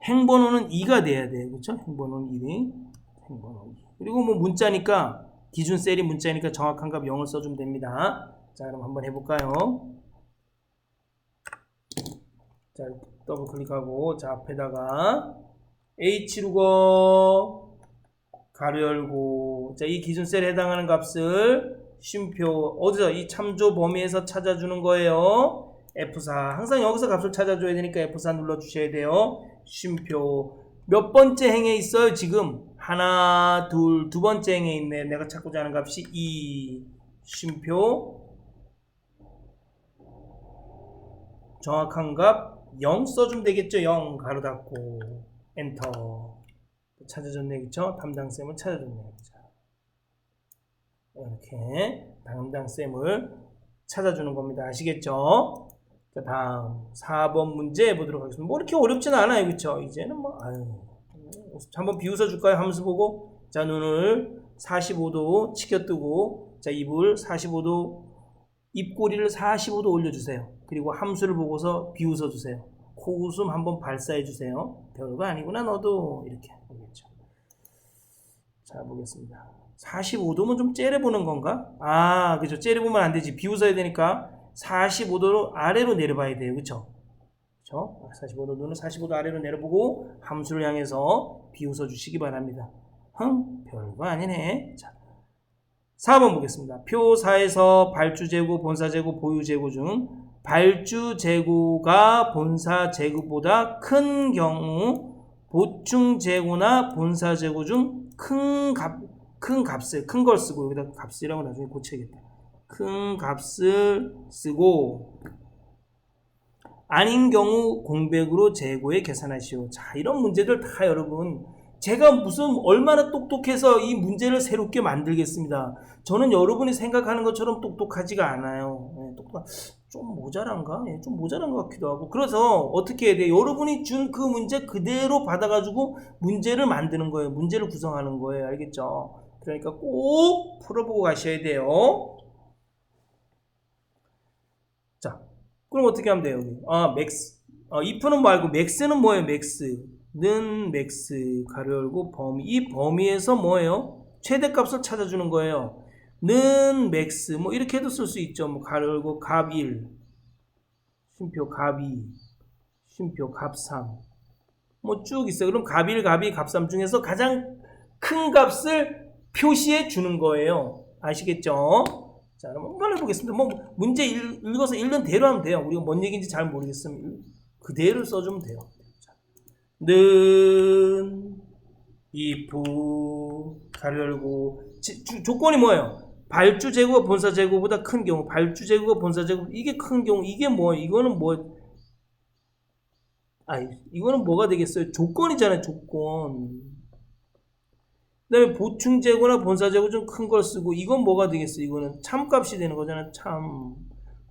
행번호는 2가 돼야 돼요. 그렇죠? 행번호는 2. 행번호 2. 그리고 뭐 문자니까 기준 셀이 문자니까 정확한 값 0을 써주면 됩니다. 자, 그럼 한번 해볼까요? 자, 더블 클릭하고 자 앞에다가 H루거 가로 열고 자, 이 기준 셀에 해당하는 값을 쉼표 어디서 이 참조 범위에서 찾아주는 거예요. F4 항상 여기서 값을 찾아줘야 되니까 F4 눌러주셔야 돼요. 쉼표 몇 번째 행에 있어요? 지금 하나 둘 두 번째 행에 있네. 내가 찾고자 하는 값이 2 쉼표 정확한 값 0 써주면 되겠죠. 0 가로 닫고 엔터 찾아줬네. 그쵸? 담당쌤을 찾아줬네. 이렇게 담당쌤을 찾아주는 겁니다. 아시겠죠? 자, 다음 4번 문제 보도록 하겠습니다. 뭐 이렇게 어렵진 않아요. 그쵸? 이제는 뭐 한번 비웃어 줄까요? 함수 보고 자, 눈을 45도 치켜뜨고 자, 입을 45도 입꼬리를 45도 올려주세요. 그리고 함수를 보고서 비웃어 주세요. 코웃음 한번 발사해 주세요. 별거 아니구나 너도 이렇게 보겠죠. 자, 보겠습니다. 45도면 좀 째려보는 건가? 아, 그죠. 째려보면 안 되지. 비웃어야 되니까 45도로 아래로 내려봐야 돼요. 그쵸? 그쵸? 45도 눈을 45도 아래로 내려보고 함수를 향해서 비웃어 주시기 바랍니다. 별거 아니네. 자, 4번 보겠습니다. 표 4에서 발주재고, 본사재고, 보유재고 중 발주재고가 본사재고보다 큰 경우 보충재고나 본사재고 중 큰 값을 큰 걸 쓰고 여기다 값이라고 나중에 고쳐야겠다. 큰 값을 쓰고 아닌 경우 공백으로 재고에 계산하시오. 자, 이런 문제들 다 여러분 제가 무슨 얼마나 똑똑해서 이 문제를 새롭게 만들겠습니다. 저는 여러분이 생각하는 것처럼 똑똑하지가 않아요. 좀 모자란가? 좀 모자란 것 같기도 하고. 그래서 어떻게 해야 돼요? 여러분이 준 그 문제 그대로 받아가지고 문제를 만드는 거예요. 문제를 구성하는 거예요. 알겠죠? 그러니까 꼭 풀어보고 가셔야 돼요. 자, 그럼 어떻게 하면 돼요? 여기 맥스. if는 말고 맥스는 뭐예요? 맥스는 맥스 가로 열고 범위. 이 범위에서 뭐예요? 최대값을 찾아주는 거예요. 는 맥스 뭐 이렇게 해도 쓸 수 있죠. 뭐 가로 열고 값 1 쉼표 값 2 쉼표 값 3 뭐 쭉 있어요. 그럼 값 1, 값 2, 값 3 중에서 가장 큰 값을 표시해 주는 거예요. 아시겠죠? 자, 그럼 한번 해보겠습니다. 뭐 문제 읽어서 읽는 대로 하면 돼요. 우리가 뭔 얘기인지 잘 모르겠으면 그대로 써주면 돼요. 자, 는 if 가로 열고 조건이 뭐예요? 발주 재고가 본사 재고보다 큰 경우, 발주 재고가 본사 재고 이게 큰 경우 이게 뭐예요? 이거는 뭐? 이거는 뭐가 되겠어요? 조건이잖아요. 조건. 그다음에 보충 재고나 본사 재고 좀 큰 걸 쓰고 이건 뭐가 되겠어요? 이거는 참값이 되는 거잖아요. 참.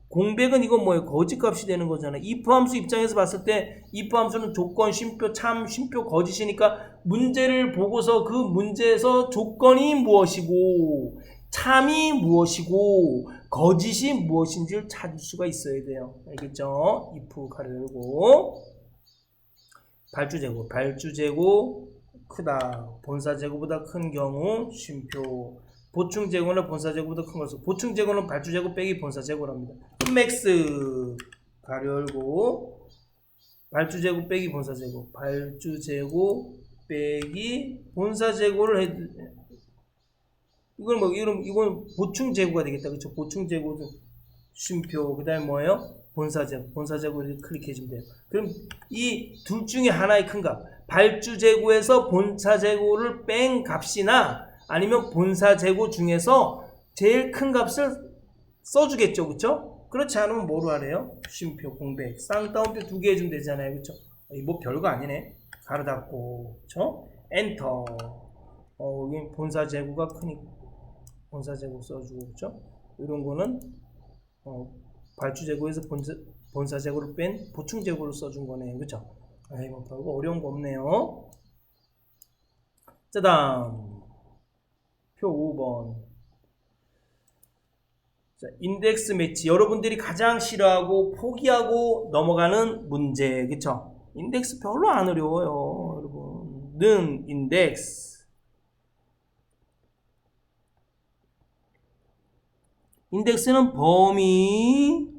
공백은 이건 뭐예요? 거짓값이 되는 거잖아요. if 함수 입장에서 봤을 때 if 함수는 조건, 쉼표, 참, 쉼표, 거짓이니까 문제를 보고서 그 문제에서 조건이 무엇이고 참이 무엇이고 거짓이 무엇인지를 찾을 수가 있어야 돼요. 알겠죠? if 가로 열고 발주재고 크다. 본사재고보다 큰 경우 쉼표 보충재고는 본사재고보다 큰 것으로 보충재고는 발주재고 빼기 본사재고랍니다. 맥스 가로 열고 발주재고 빼기 본사재고 발주재고 빼기 본사재고를 해. 이건 보충재고가 되겠다. 그렇죠? 보충재고 쉼표 그다음에 뭐예요? 본사재고 이렇게 클릭해주면 돼요. 그럼 이 둘 중에 하나의 큰 값 발주재고에서 본사재고를 뺀 값이나 아니면 본사재고 중에서 제일 큰 값을 써주겠죠. 그쵸? 그렇지 않으면 뭐로 하래요? 쉼표 공백 쌍따옴표 2개 해주면 되잖아요. 그쵸? 뭐 별거 아니네. 가로 닫고 그쵸? 엔터 여기 본사 재고가 크니까 본사 재고 써주고, 그렇죠? 이런 거는 발주 재고에서 본사 재고를 뺀 보충 재고를 써준 거네요, 그렇죠? 뭐 별거 어려운 거 없네요. 자, 다음 표 5번. 자, 인덱스 매치. 여러분들이 가장 싫어하고 포기하고 넘어가는 문제, 그쵸? 인덱스 별로 안 어려워요, 여러분. 는 인덱스. 인덱스는 범위,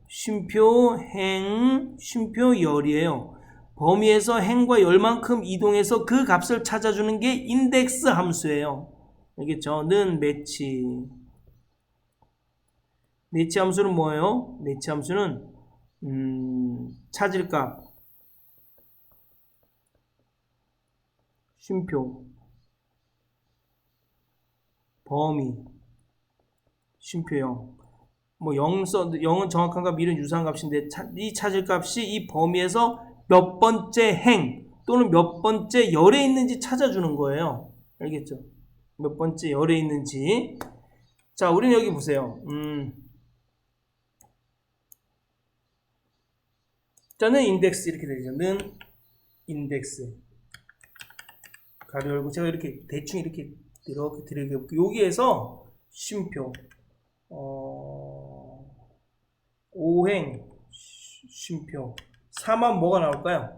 쉼표, 행, 쉼표, 열이에요. 범위에서 행과 열만큼 이동해서 그 값을 찾아주는 게 인덱스 함수예요. 알겠죠? 는 매치. 매치 함수는 뭐예요? 매치 함수는 찾을 값, 쉼표, 범위, 쉼표형. 뭐 0은 정확한 값, 1은 유사한 값인데 이 찾을 값이 이 범위에서 몇 번째 행 또는 몇 번째 열에 있는지 찾아주는 거예요. 알겠죠? 몇 번째 열에 있는지. 자, 우리는 여기 보세요. 저는 인덱스 이렇게 되죠. 는 인덱스. 가로 열고 제가 이렇게 대충 이렇게 드래그해볼게요. 여기에서 쉼표 5행 쉼표 4만 뭐가 나올까요?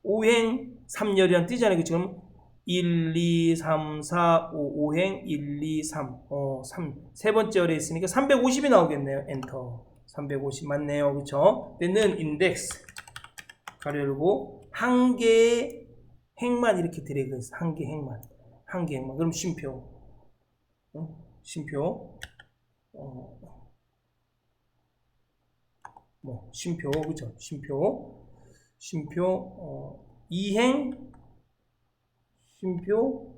5행 3열이란 띄잖아요. 지금 1, 2, 3, 4, 5, 5행 1, 2, 3 세 번째 열에 있으니까 350이 나오겠네요. 엔터. 350 맞네요. 그쵸? 얘는 인덱스 가로 열고 한 개의 행만 이렇게 드래그해서 한 개 행만 그럼 쉼표 쉼표 쉼표 그죠? 쉼표 이행 쉼표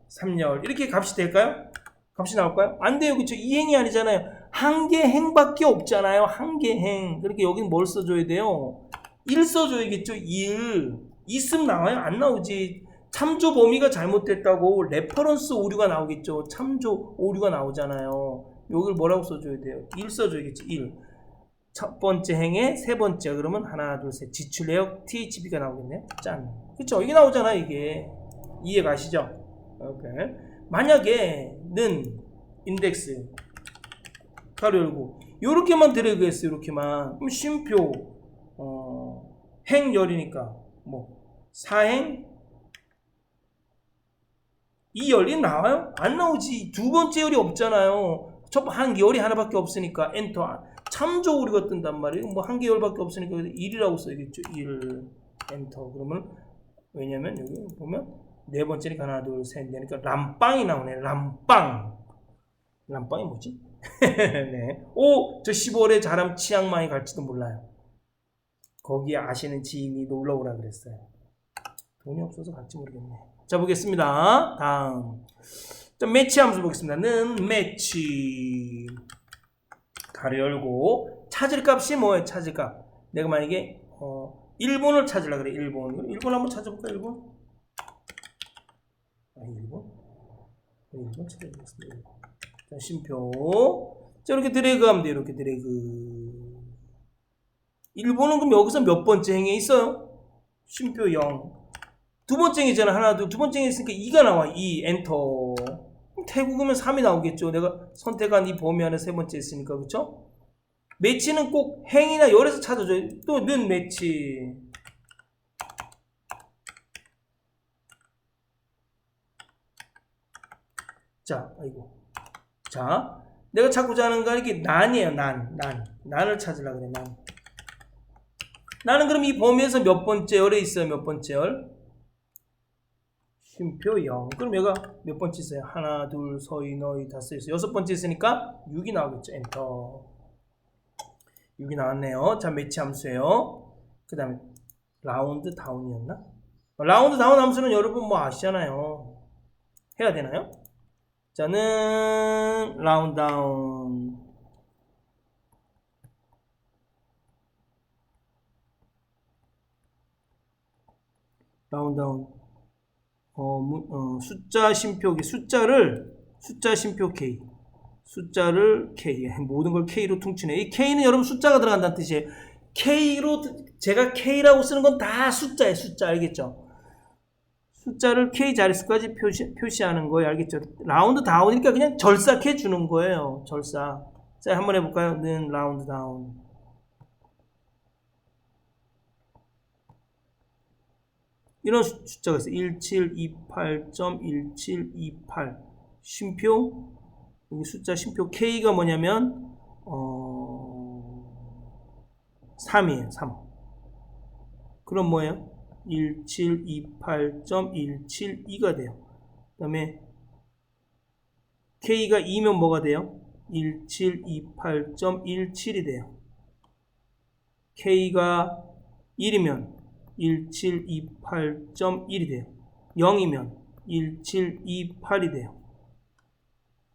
3열 이렇게 값이 될까요? 값이 나올까요? 안 돼요. 그쵸? 이행이 아니잖아요. 한 개 행밖에 없잖아요. 한 개 행. 그러니까 여기는 뭘 써줘야 돼요? 1 써줘야겠죠. 1 있으면 나와요? 안 나오지. 참조 범위가 잘못됐다고 레퍼런스 오류가 나오겠죠. 참조 오류가 나오잖아요. 여기를 뭐라고 써줘야 돼요? 1 써줘야겠죠. 1 첫 번째 행에 세 번째 그러면 하나 둘 셋 지출 내역 THB가 나오겠네요. 짠. 그쵸? 이게 나오잖아요. 이게 이해 가시죠? 오케이. 만약에 는 인덱스 가로 열고 요렇게만 드래그했어요. 요렇게만. 그럼 쉼표 행열이니까 뭐 4행 2열이 나와요? 안 나오지. 두 번째 열이 없잖아요. 한 열이 하나밖에 없으니까 엔터. 참조 오류가 뜬단 말이에요. 뭐 한 개 열밖에 없으니까 1이라고 써야겠죠. 1 엔터. 그러면 왜냐면 여기 보면 네 번째니까 하나 둘 셋 내니까 람빵이 나오네. 람빵이 뭐지? 네. 저 10월에 자람 치약 많이 갈지도 몰라요. 거기에 아시는 지인이 놀러 오라 그랬어요. 돈이 없어서 갈지 모르겠네. 자, 보겠습니다. 다음. 자, 매치 함수 보겠습니다. 는 매치. 가로 열고 찾을 값이 뭐예요? 찾을 값. 내가 만약에 일본을 찾으려 그래. 일본 한번 찾아볼까? 일본 찾아보겠습니다. 자, 쉼표. 자, 이렇게 드래그하면 돼요. 이렇게 드래그. 일본은 그럼 여기서 몇 번째 행에 있어요? 쉼표 0. 두 번째 행이잖아. 하나, 두 번째 행에 있으니까 2가 나와. 2, 엔터. 태국이면 3이 나오겠죠. 내가 선택한 이 범위 안에 세 번째 있으니까, 그쵸? 매치는 꼭 행이나 열에서 찾아줘요. 또 는 매치. 자, 자, 내가 찾고자 하는 거 이게 난이에요. 난을 찾으려고 그래. 나는 그럼 이 범위에서 몇 번째 열에 있어요? 몇 번째 열? 쉼표 0. 그럼 얘가 몇 번째 있어요? 하나, 둘, 서희, 너희, 다섯 있어요. 여섯 번째 있으니까 6이 나오겠죠. 엔터. 6이 나왔네요. 자, 매치 함수예요. 그 다음에 라운드 다운이었나? 라운드 다운 함수는 여러분 뭐 아시잖아요. 해야 되나요? 자는 라운드 다운. 라운드 다운. 숫자 심표기 숫자 심표 K 숫자를 K 모든 걸 K로 퉁치네. 이 K는 여러분 숫자가 들어간다는 뜻이에요. K로 제가 K라고 쓰는 건 다 숫자예요. 숫자 알겠죠? 숫자를 K 자릿수까지 표시하는 거예요. 알겠죠? 라운드 다운이니까 그냥 절삭해 주는 거예요. 절삭. 자, 한번 해볼까요? 는 라운드 다운. 이런 숫자가 있어요. 1728.1728 쉼표 여기 숫자 쉼표 K가 뭐냐면 3이에요. 3. 그럼 뭐예요? 1728.172가 돼요. 그 다음에 K가 2면 뭐가 돼요? 1728.17이 돼요. K가 1이면 1728.1이 돼요. 0이면 1728이 돼요.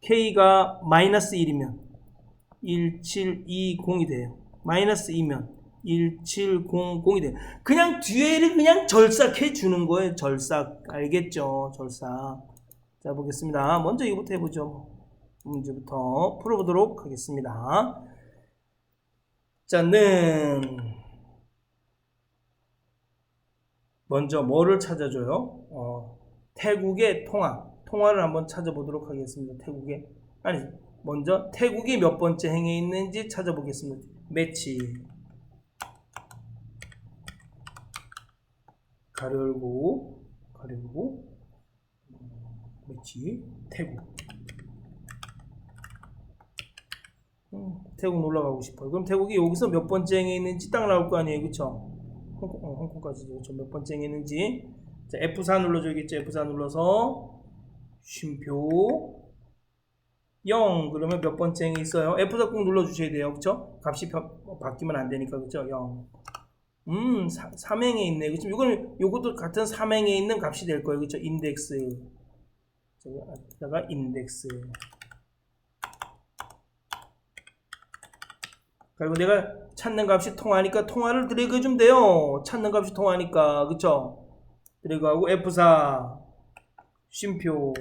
K가 마이너스 1이면 1720이 돼요. 마이너스 2면 1700이 돼요. 그냥 뒤에를 그냥 절삭해 주는 거예요. 절삭. 알겠죠? 절삭. 자, 보겠습니다. 먼저 이거부터 해보죠. 문제부터 풀어보도록 하겠습니다. 자, 는 먼저 뭐를 찾아줘요? 태국의 통화를 한번 찾아보도록 하겠습니다. 먼저 태국이 몇 번째 행에 있는지 찾아보겠습니다. 매치 가로 열고 매치 태국 놀러 가고 싶어요. 그럼 태국이 여기서 몇 번째 행에 있는지 딱 나올 거 아니에요, 그쵸? 홍콩까지죠. 몇 번째 행에 있는지. 자, F4 눌러줘야겠죠. F4 눌러서 쉼표 0 그러면 몇 번째 행에 있어요? F4 꼭 눌러주셔야 돼요. 그쵸? 값이 바뀌면 안 되니까, 그쵸? 0. 3행에 있네. 그쵸? 요것도 같은 3행에 있는 값이 될 거예요. 그쵸? 인덱스. 여기다가 인덱스. 그리고 내가 찾는 값이 통하니까 통화를 드래그 해주면 돼요. 찾는 값이 통하니까. 그쵸? 드래그하고 F4 쉼표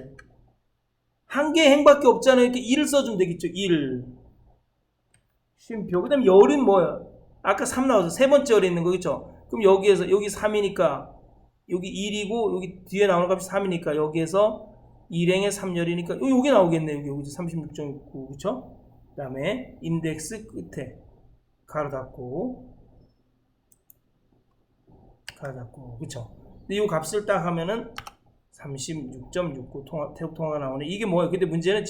한 개의 행밖에 없잖아요. 이렇게 1을 써주면 되겠죠. 1 쉼표. 그 다음에 열은 뭐야? 아까 3 나와서 세 번째 열에 있는 거 그쵸? 그럼 여기 3이니까 여기 1이고 여기 뒤에 나오는 값이 3이니까 여기에서 1행에 3열이니까 여기 나오겠네요. 여기 36.69 그쵸? 그 다음에 인덱스 끝에 가로 닫고 그쵸? 근데 이 값을 딱 하면은 36.69 태국 통화가 나오네. 이게 뭐예요? 근데 문제는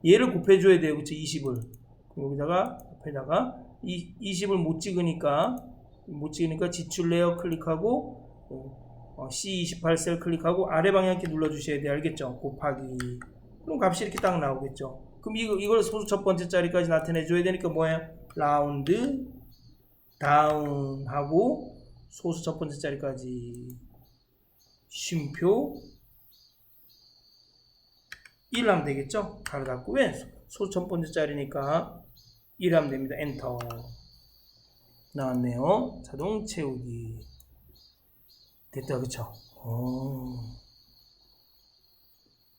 얘를 곱해줘야 돼요. 그쵸? 20을. 여기다가 옆에다가 20을 못 찍으니까 지출 레이어 클릭하고 C28 셀 클릭하고 아래 방향키 눌러주셔야 돼요. 알겠죠? 곱하기. 그럼 값이 이렇게 딱 나오겠죠? 그럼 이걸 소수 첫 번째 자리까지 나타내줘야 되니까 뭐예요? 라운드 다운 하고 소수 첫 번째 자리까지 쉼표 1 하면 되겠죠? 가로 닫고 왜? 소수 첫 번째 자리니까 1 하면 됩니다. 엔터 나왔네요. 자동 채우기 됐다. 그쵸?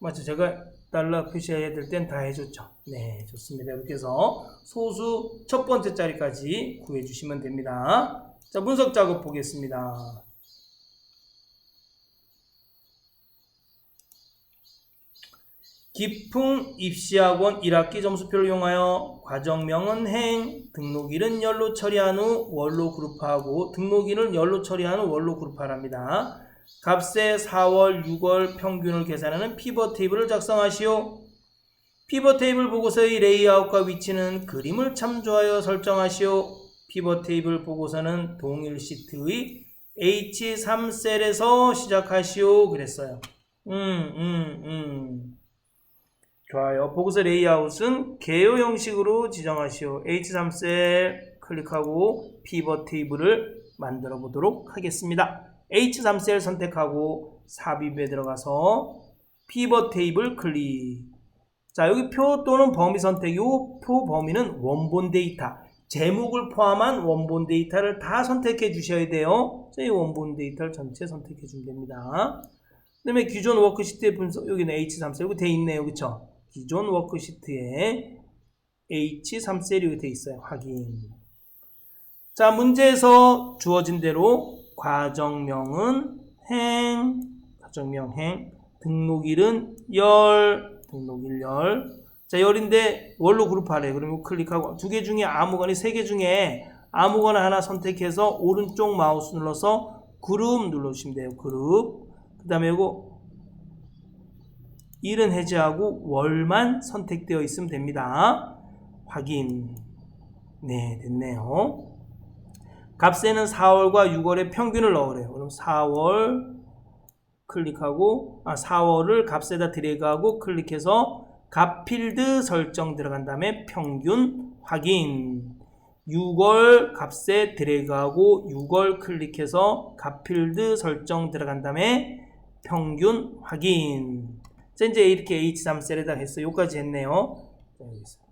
맞죠? 제가 달러 표시해야 될 땐 다 해줬죠. 네, 좋습니다. 이렇게 해서 소수 첫 번째 자리까지 구해주시면 됩니다. 자, 분석 작업 보겠습니다. 기풍 입시학원 1학기 점수표를 이용하여 과정명은 행, 등록일은 열로 처리한 후 월로 그룹화하고 등록일은 열로 처리한 후 월로 그룹화합니다. 값의 4월, 6월 평균을 계산하는 피벗 테이블을 작성하시오. 피벗 테이블 보고서의 레이아웃과 위치는 그림을 참조하여 설정하시오. 피벗 테이블 보고서는 동일 시트의 H3셀에서 시작하시오. 그랬어요. 좋아요. 보고서 레이아웃은 개요 형식으로 지정하시오. H3셀 클릭하고 피벗 테이블을 만들어 보도록 하겠습니다. H3셀 선택하고 삽입에 들어가서 피벗 테이블 클릭. 자, 여기 표 또는 범위 선택. 요 표 범위는 원본 데이터. 제목을 포함한 원본 데이터를 다 선택해 주셔야 돼요. 이 원본 데이터를 전체 선택해 주면 됩니다. 그다음에 기존 워크시트의 분석, 여기는 H3셀 이거 돼 있네요. 그쵸? 기존 워크시트에 H3셀이 여기 돼 있어요. 확인. 자, 문제에서 주어진 대로 과정명은 행, 과정명 행, 등록일은 등록일 자, 열인데 뭘로 그룹하래? 그러면 클릭하고 두 개 중에 아무거나, 세 개 중에 아무거나 하나 선택해서 오른쪽 마우스 눌러서 그룹 눌러주시면 돼요. 그룹. 그 다음에 이거 일은 해제하고 월만 선택되어 있으면 됩니다. 확인. 네, 됐네요. 값에는 4월과 6월의 평균을 넣으래요. 그럼 4월 클릭하고 4월을 값에다 드래그하고 클릭해서 값 필드 설정 들어간 다음에 평균 확인. 6월 값에 드래그하고 6월 클릭해서 값 필드 설정 들어간 다음에 평균 확인. 자, 이제 이렇게 H3셀에다 했어요. 여기까지 했네요. 자, 여기 있어요.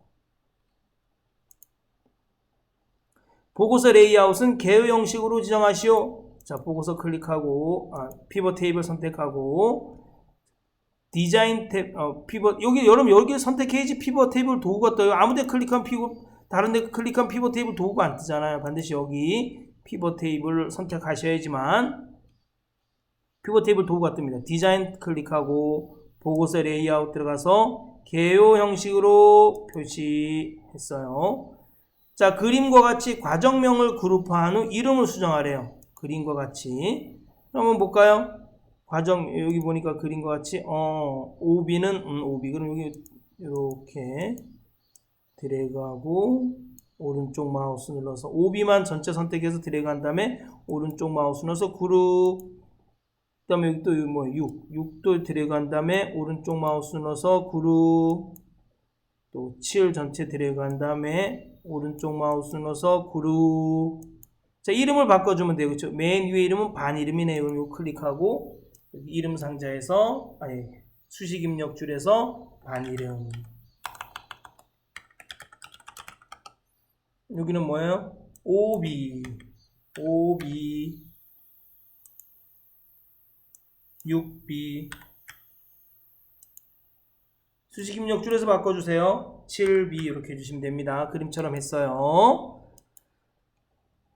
보고서 레이아웃은 개요 형식으로 지정하시오. 자, 보고서 클릭하고 피벗 테이블 선택하고 디자인 탭 피벗 여기 선택해야지 피벗 테이블 도구가 떠요. 아무데 클릭하면 다른 데 클릭하면 피벗 테이블 도구가 안 뜨잖아요. 반드시 여기 피벗 테이블을 선택하셔야지만 피벗 테이블 도구가 뜹니다. 디자인 클릭하고 보고서 레이아웃 들어가서 개요 형식으로 표시했어요. 자, 그림과 같이 과정명을 그룹화한 후 이름을 수정하래요. 그림과 같이. 한번 볼까요? 여기 보니까 그림과 같이, OB는, OB. 그럼 여기, 이렇게 드래그하고, 오른쪽 마우스 눌러서, OB만 전체 선택해서 드래그 한 다음에, 오른쪽 마우스 눌러서 그룹, 그 다음에 여기 또 6도 드래그 한 다음에, 오른쪽 마우스 눌러서 그룹, 또 7 전체 드래그 한 다음에, 오른쪽 마우스 눌러서 그룹. 자, 이름을 바꿔주면 돼요. 그렇죠? 맨 위에 이름은 반 이름이네요. 이거 클릭하고 여기 이름 상자에서 수식 입력 줄에서 반 이름. 여기는 뭐예요? OB 6B 수식 입력 줄에서 바꿔주세요. 7B 이렇게 해주시면 됩니다. 그림처럼 했어요.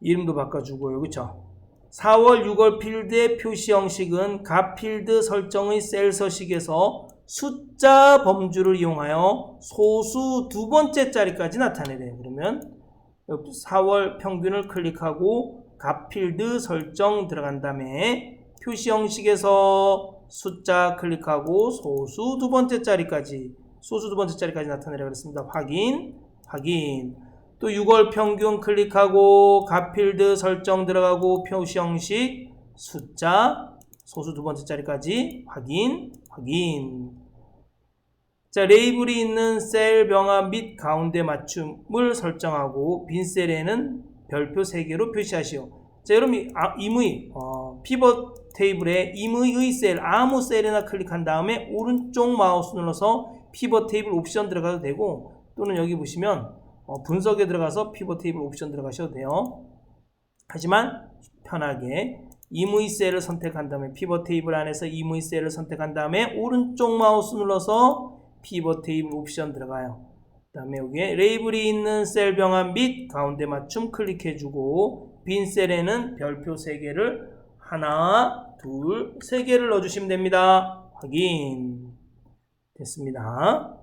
이름도 바꿔주고요. 그쵸? 4월, 6월 필드의 표시 형식은 값 필드 설정의 셀 서식에서 숫자 범주를 이용하여 소수 두 번째 자리까지 나타내래요. 그러면 4월 평균을 클릭하고 값 필드 설정 들어간 다음에 표시 형식에서 숫자 클릭하고 소수 두 번째 자리까지 나타내라 그랬습니다. 확인. 또 6월 평균 클릭하고 값 필드 설정 들어가고 표시 형식 숫자 소수 두 번째 자리까지 확인. 자, 레이블이 있는 셀 병합 및 가운데 맞춤을 설정하고 빈 셀에는 별표 3개로 표시하시오. 자, 여러분 임의 피벗 테이블에 임의의 셀 아무 셀이나 클릭한 다음에 오른쪽 마우스 눌러서 피벗 테이블 옵션 들어가도 되고 또는 여기 보시면 분석에 들어가서 피벗 테이블 옵션 들어가셔도 돼요. 하지만 편하게 임의 셀을 선택한 다음에 피벗 테이블 안에서 임의 셀을 선택한 다음에 오른쪽 마우스 눌러서 피벗 테이블 옵션 들어가요. 그 다음에 여기에 레이블이 있는 셀 병합 및 가운데 맞춤 클릭해주고 빈 셀에는 별표 3개를 하나, 둘, 3개를 넣어주시면 됩니다. 확인. 됐습니다.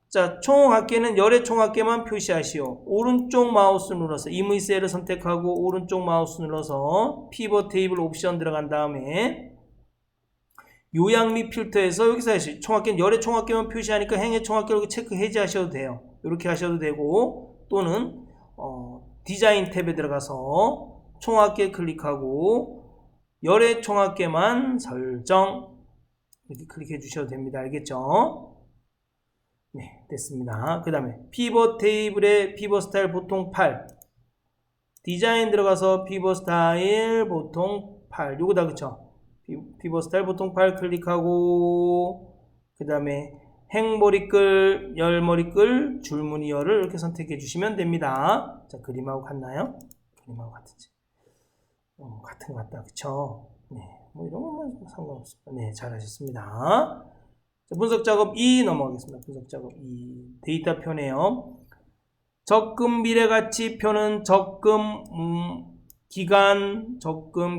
자, 총합계는 열의 총합계만 표시하시오. 오른쪽 마우스 눌러서 임의 셀을 선택하고 오른쪽 마우스 눌러서 피벗 테이블 옵션 들어간 다음에 요약 및 필터에서 여기서 하시 총합계는 열의 총합계만 표시하니까 행의 총합계를 체크 해제하셔도 돼요. 이렇게 하셔도 되고 또는 디자인 탭에 들어가서 총합계 클릭하고 열의 총합계만 설정 이렇게 클릭해 주셔도 됩니다. 알겠죠? 네, 됐습니다. 그 다음에 피벗 테이블에 피벗 스타일 보통 8 디자인 들어가서 피벗 스타일 보통 8 요거다. 그쵸? 피벗 스타일 보통 8 클릭하고 그 다음에 행머리글, 열머리글, 줄무늬 열을 이렇게 선택해 주시면 됩니다. 자, 그림하고 같나요? 그림하고 같은지 같은 것 같다. 그쵸? 네, 뭐 이런 것만 상관없습니다. 네, 잘하셨습니다. 자, 분석 작업 2 넘어가겠습니다. 분석 작업 2. 데이터 표네요. 적금 미래가치표는 적금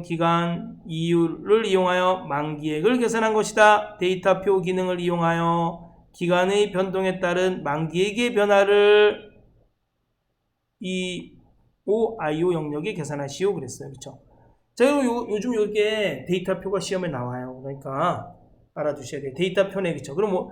기간 이율을 이용하여 만기액을 계산한 것이다. 데이터표 기능을 이용하여 기간의 변동에 따른 만기액의 변화를 EOIO 영역에 계산하시오 그랬어요. 그렇죠? 자, 요즘 이게 데이터표가 시험에 나와요. 그러니까 알아두셔야 돼요. 데이터표네, 그렇죠? 그럼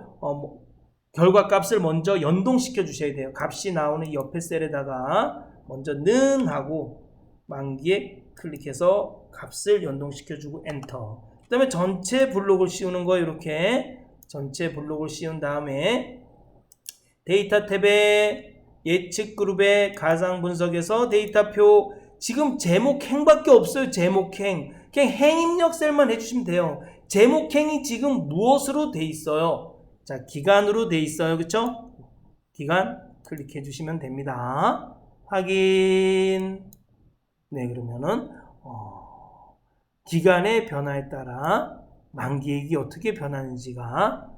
결과 값을 먼저 연동시켜 주셔야 돼요. 값이 나오는 이 옆에 셀에다가 먼저 는 하고 만기에 클릭해서 값을 연동시켜주고 엔터. 그 다음에 전체 블록을 씌우는 거예요. 이렇게 전체 블록을 씌운 다음에 데이터 탭에 예측 그룹의 가상 분석에서 데이터표 지금 제목행밖에 없어요. 제목행. 그냥 행 입력 셀만 해주시면 돼요. 제목행이 지금 무엇으로 돼 있어요? 자, 기간으로 돼 있어요. 그쵸? 기간 클릭해 주시면 됩니다. 확인. 네, 그러면은 기간의 변화에 따라 만기액이 어떻게 변하는지가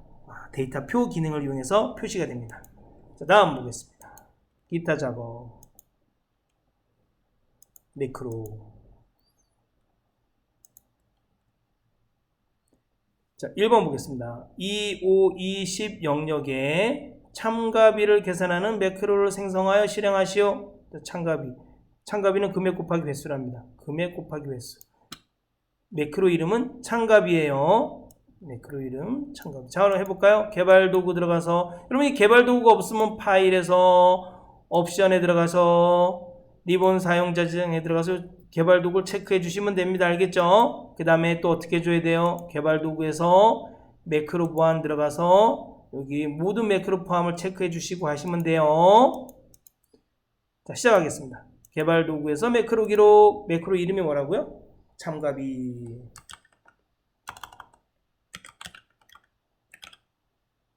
데이터표 기능을 이용해서 표시가 됩니다. 자, 다음 보겠습니다. 기타 작업 매크로. 자, 1번 보겠습니다. 2, 5, 20 영역에 참가비를 계산하는 매크로를 생성하여 실행하시오. 참가비는 금액 곱하기 횟수랍니다. 금액 곱하기 횟수. 매크로 이름은 참가비예요. 매크로 이름 참가비. 자, 그럼 해볼까요? 개발 도구 들어가서, 여러분 이 개발 도구가 없으면 파일에서 옵션에 들어가서 리본 사용자 지정에 들어가서 개발 도구를 체크해 주시면 됩니다. 알겠죠? 그 다음에 또 어떻게 해줘야 돼요? 개발 도구에서 매크로 보안 들어가서 여기 모든 매크로 포함을 체크해 주시고 하시면 돼요. 자, 시작하겠습니다. 개발 도구에서 매크로 기록. 매크로 이름이 뭐라고요? 참가비.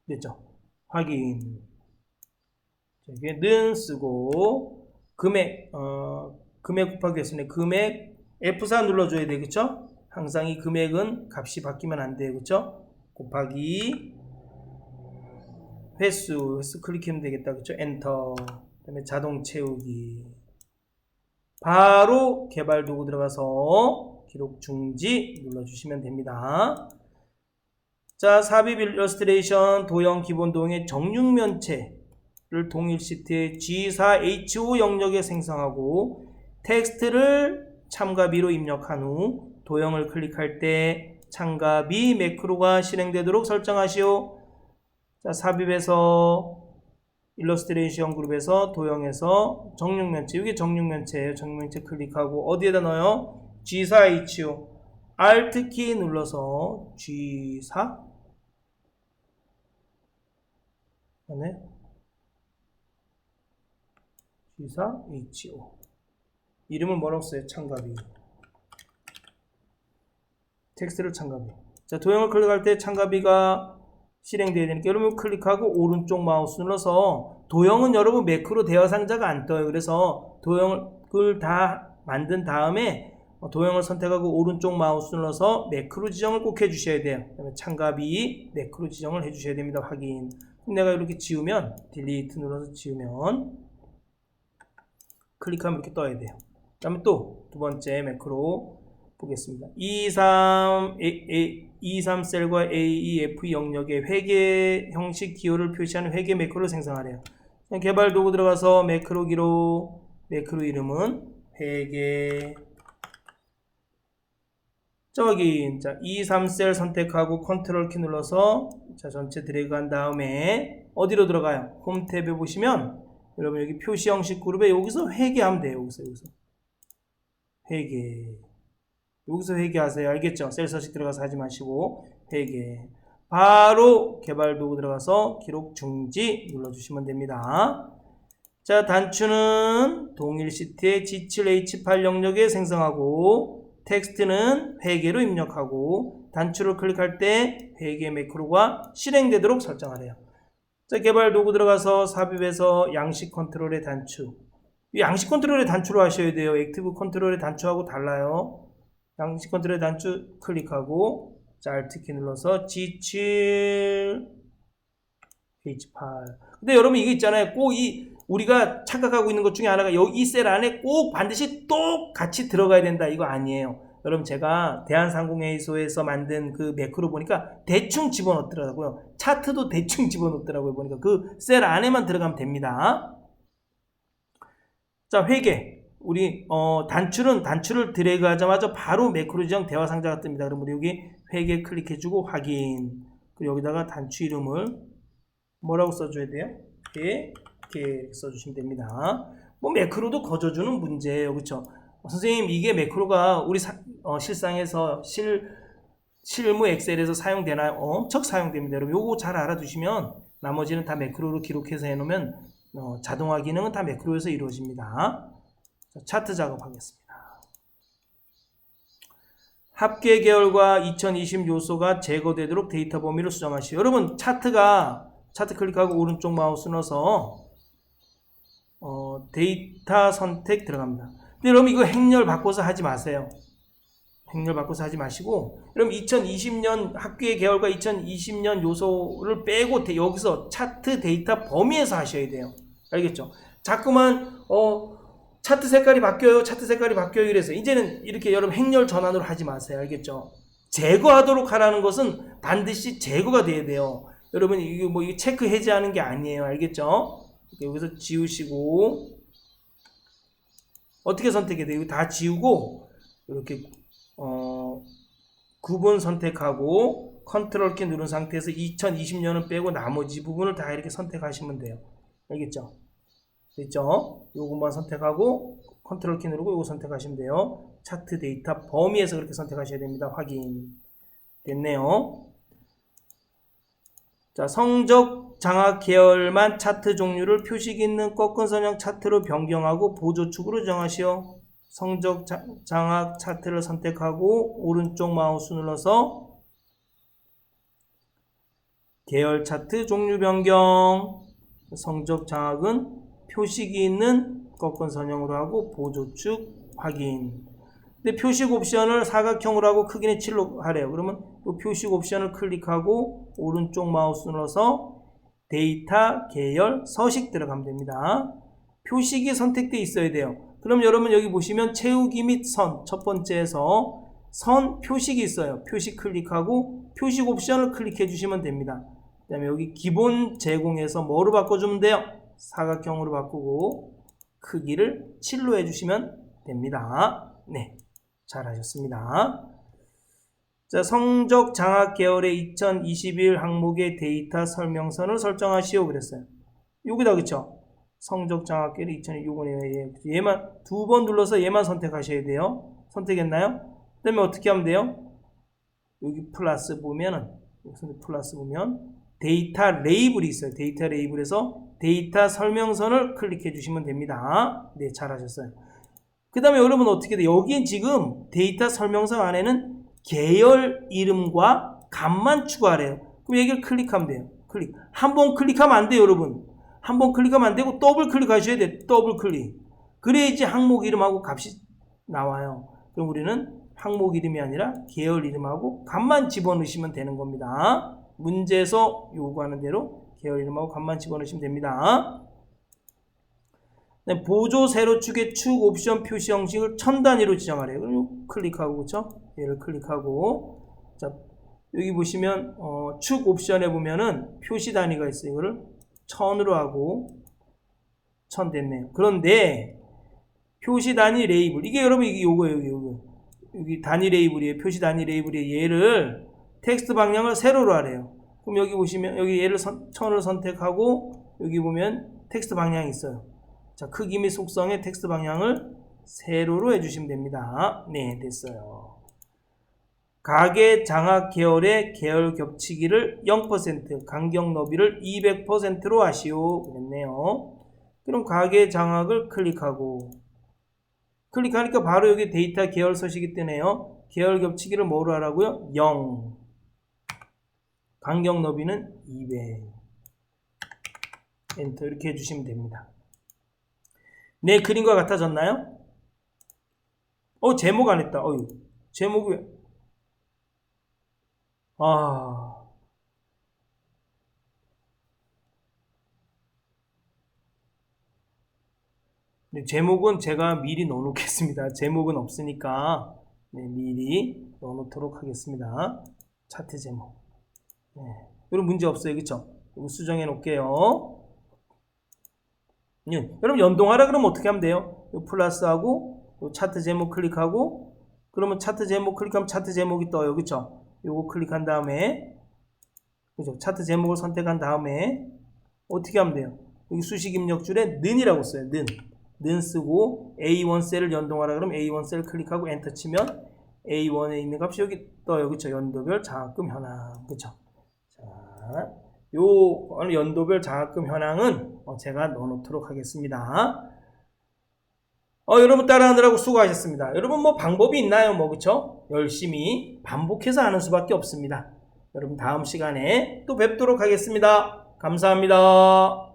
됐죠? 확인. 이게 는 쓰고 금액 곱하기 횟수네. 금액 F4 눌러줘야 되겠죠? 항상 이 금액은 값이 바뀌면 안 돼요. 그쵸? 곱하기 횟수 클릭하면 되겠다. 그쵸? 엔터. 그 다음에 자동 채우기. 바로 개발 도구 들어가서 기록 중지 눌러주시면 됩니다. 자, 삽입 일러스트레이션 도형 기본 도형의 정육면체를 동일 시트의 G4H5 영역에 생성하고 텍스트를 참가비로 입력한 후 도형을 클릭할 때 참가비 매크로가 실행되도록 설정하시오. 자, 삽입에서 일러스트레이션 그룹에서 도형에서 정육면체, 이게 정육면체예요. 정육면체 클릭하고 어디에다 넣어요? G4H5 Alt키 눌러서 G4 네. G4H5 이름을 뭐라고 써요? 참가비. 텍스트를 참가비. 자, 도형을 클릭할 때 참가비가 실행되어야 되니까 여러분 클릭하고 오른쪽 마우스 눌러서 도형은 여러분 매크로 대화 상자가 안 떠요. 그래서 도형을 다 만든 다음에 도형을 선택하고 오른쪽 마우스 눌러서 매크로 지정을 꼭 해주셔야 돼요. 그다음에 참가비 매크로 지정을 해주셔야 됩니다. 확인. 내가 이렇게 지우면 딜리트 눌러서 지우면 클릭하면 이렇게 떠야 돼요. 그 다음에 또 두 번째 매크로 보겠습니다. 23 셀과 AEF 영역의 회계 형식 기호를 표시하는 회계 매크로를 생성하래요. 개발 도구 들어가서 매크로 기록, 매크로 이름은 회계. 자, 확인. 자, 23셀 선택하고 컨트롤 키 눌러서 자, 전체 드래그 한 다음에 어디로 들어가요? 홈 탭에 보시면 여러분 여기 표시 형식 그룹에 여기서 회계하면 돼요. 여기서 회계. 여기서 회계하세요. 알겠죠? 셀 서식 들어가서 하지 마시고 회계. 바로 개발 도구 들어가서 기록 중지 눌러주시면 됩니다. 자, 단추는 동일 시트의 G7H8 영역에 생성하고 텍스트는 회계로 입력하고 단추를 클릭할 때 회계 매크로가 실행되도록 설정하래요. 자, 개발 도구 들어가서 삽입에서 양식 컨트롤의 단추. 이 양식 컨트롤의 단추로 하셔야 돼요. 액티브 컨트롤의 단추하고 달라요. 양식 컨트롤 단추 클릭하고 자 Alt 키 눌러서 G7 H8. 근데 여러분 이게 있잖아요. 꼭 우리가 착각하고 있는 것 중에 하나가 여기 이 셀 안에 꼭 반드시 똑같이 들어가야 된다 이거 아니에요. 여러분 제가 대한상공회의소에서 만든 그 매크로 보니까 대충 집어넣더라고요. 차트도 대충 집어넣더라고요. 보니까 그 셀 안에만 들어가면 됩니다. 자 회계 우리 단추를 드래그 하자마자 바로 매크로 지정 대화 상자가 뜹니다. 그럼 우리 여기 회계 클릭해주고 확인. 그리고 여기다가 단추 이름을 뭐라고 써줘야 돼요? 이렇게 써주시면 됩니다. 뭐 매크로도 거저주는 문제예요. 그렇죠? 선생님 이게 매크로가 우리 실상에서 실무 엑셀에서 사용되나요? 엄청 사용됩니다. 여러분 요거 잘 알아두시면 나머지는 다 매크로로 기록해서 해놓으면 자동화 기능은 다 매크로에서 이루어집니다. 자, 차트 작업하겠습니다. 합계 계열과 2020 요소가 제거되도록 데이터 범위를 수정하시오. 여러분 차트 클릭하고 오른쪽 마우스 넣어서 데이터 선택 들어갑니다. 근데 여러분 이거 행렬 바꿔서 하지 마세요. 행렬 바꿔서 하지 마시고 여러분 2020년 합계 계열과 2020년 요소를 빼고 여기서 차트 데이터 범위에서 하셔야 돼요. 알겠죠? 자꾸만 차트 색깔이 바뀌어요 이래서 이제는 이렇게 여러분 행렬 전환으로 하지 마세요. 알겠죠? 제거하도록 하라는 것은 반드시 제거가 돼야 돼요. 여러분 이게 뭐 체크 해제하는 게 아니에요. 알겠죠? 여기서 지우시고 어떻게 선택해야 돼요? 이거 다 지우고 이렇게 구분 선택하고 컨트롤 키 누른 상태에서 2020년은 빼고 나머지 부분을 다 이렇게 선택하시면 돼요. 알겠죠? 됐죠? 요것만 선택하고 컨트롤 키 누르고 요거 선택하시면 돼요. 차트 데이터 범위에서 그렇게 선택하셔야 됩니다. 확인. 됐네요. 자, 성적 장악 계열만 차트 종류를 표식 있는 꺾은 선형 차트로 변경하고 보조축으로 정하시오. 성적 장악 차트를 선택하고 오른쪽 마우스 눌러서 계열 차트 종류 변경. 성적 장악은 표식이 있는 꺾은 선형으로 하고 보조축 확인. 근데 표식 옵션을 사각형으로 하고 크기는 7로 하래요. 그러면 이 표식 옵션을 클릭하고 오른쪽 마우스 눌러서 데이터 계열 서식 들어가면 됩니다. 표식이 선택되어 있어야 돼요. 그럼 여러분 여기 보시면 채우기 및 선 첫 번째에서 선 표식이 있어요. 표식 클릭하고 표식 옵션을 클릭해 주시면 됩니다. 그 다음에 여기 기본 제공에서 뭐로 바꿔주면 돼요? 사각형으로 바꾸고 크기를 7로 해주시면 됩니다. 네, 잘하셨습니다. 자, 성적 장악 계열의 2021 항목의 데이터 설명선을 설정하시오 그랬어요. 여기다 그쵸? 성적 장악 계열 2006년에 얘만 두 번 눌러서 얘만 선택하셔야 돼요. 선택했나요? 그 다음에 어떻게 하면 돼요? 여기 플러스 보면 데이터 레이블이 있어요. 데이터 레이블에서 데이터 설명선을 클릭해 주시면 됩니다. 네, 잘하셨어요. 그 다음에 여러분 어떻게 돼요? 여기엔 지금 데이터 설명선 안에는 계열 이름과 값만 추가하래요. 그럼 여기를 클릭하면 돼요. 한 번 클릭하면 안 돼요, 여러분. 한 번 클릭하면 안 되고 더블 클릭하셔야 돼요. 더블 클릭. 그래야지 항목 이름하고 값이 나와요. 그럼 우리는 항목 이름이 아니라 계열 이름하고 값만 집어넣으시면 되는 겁니다. 문제에서 요구하는 대로 계열 이름하고 값만 집어넣으시면 됩니다. 네, 보조 세로축의 축 옵션 표시 형식을 1000단위로 지정하래요. 그럼 클릭하고 그렇죠? 얘를 클릭하고 자 여기 보시면 축 옵션에 보면은 표시 단위가 있어요. 이거를 1000으로 하고 1000 됐네요. 그런데 표시 단위 레이블 이게 여러분 이게 요거예요. 여기 단위 레이블이에요. 표시 단위 레이블이에요. 얘를 텍스트 방향을 세로로 하래요. 그럼 여기 보시면 여기 얘를 1000을 선택하고 여기 보면 텍스트 방향이 있어요. 자, 크기 및 속성의 텍스트 방향을 세로로 해주시면 됩니다. 네, 됐어요. 가계 장악 계열의 계열 겹치기를 0%, 간격 너비를 200%로 하시오. 그랬네요. 그럼 가계 장악을 클릭하니까 바로 여기 데이터 계열 서식이 뜨네요. 계열 겹치기를 뭐로 하라고요? 0. 간격 너비는 200. 엔터 이렇게 해주시면 됩니다. 네, 그림과 같아졌나요? 제목 안 했다. 제목이 네, 제목은 제가 미리 넣어놓겠습니다. 제목은 없으니까 네, 미리 넣어놓도록 하겠습니다. 차트 제목. 네, 여러분 문제 없어요, 그쵸? 이거 수정해 놓을게요. 여러분 연동하라 그러면 어떻게 하면 돼요? 플러스하고 차트 제목 클릭하고 그러면 차트 제목 클릭하면 차트 제목이 떠요, 그쵸? 요거 클릭한 다음에 그죠? 차트 제목을 선택한 다음에 어떻게 하면 돼요? 여기 수식 입력줄에 는이라고 써요. 는 쓰고 A1 셀을 연동하라 그러면 A1 셀 클릭하고 엔터 치면 A1에 있는 값이 여기 떠요. 그쵸? 연도별 장학금 현황. 그쵸? 자, 요 연도별 장학금 현황은 제가 넣어놓도록 하겠습니다. 여러분 따라하느라고 수고하셨습니다. 여러분 뭐 방법이 있나요? 그쵸? 열심히 반복해서 하는 수밖에 없습니다. 여러분 다음 시간에 또 뵙도록 하겠습니다. 감사합니다.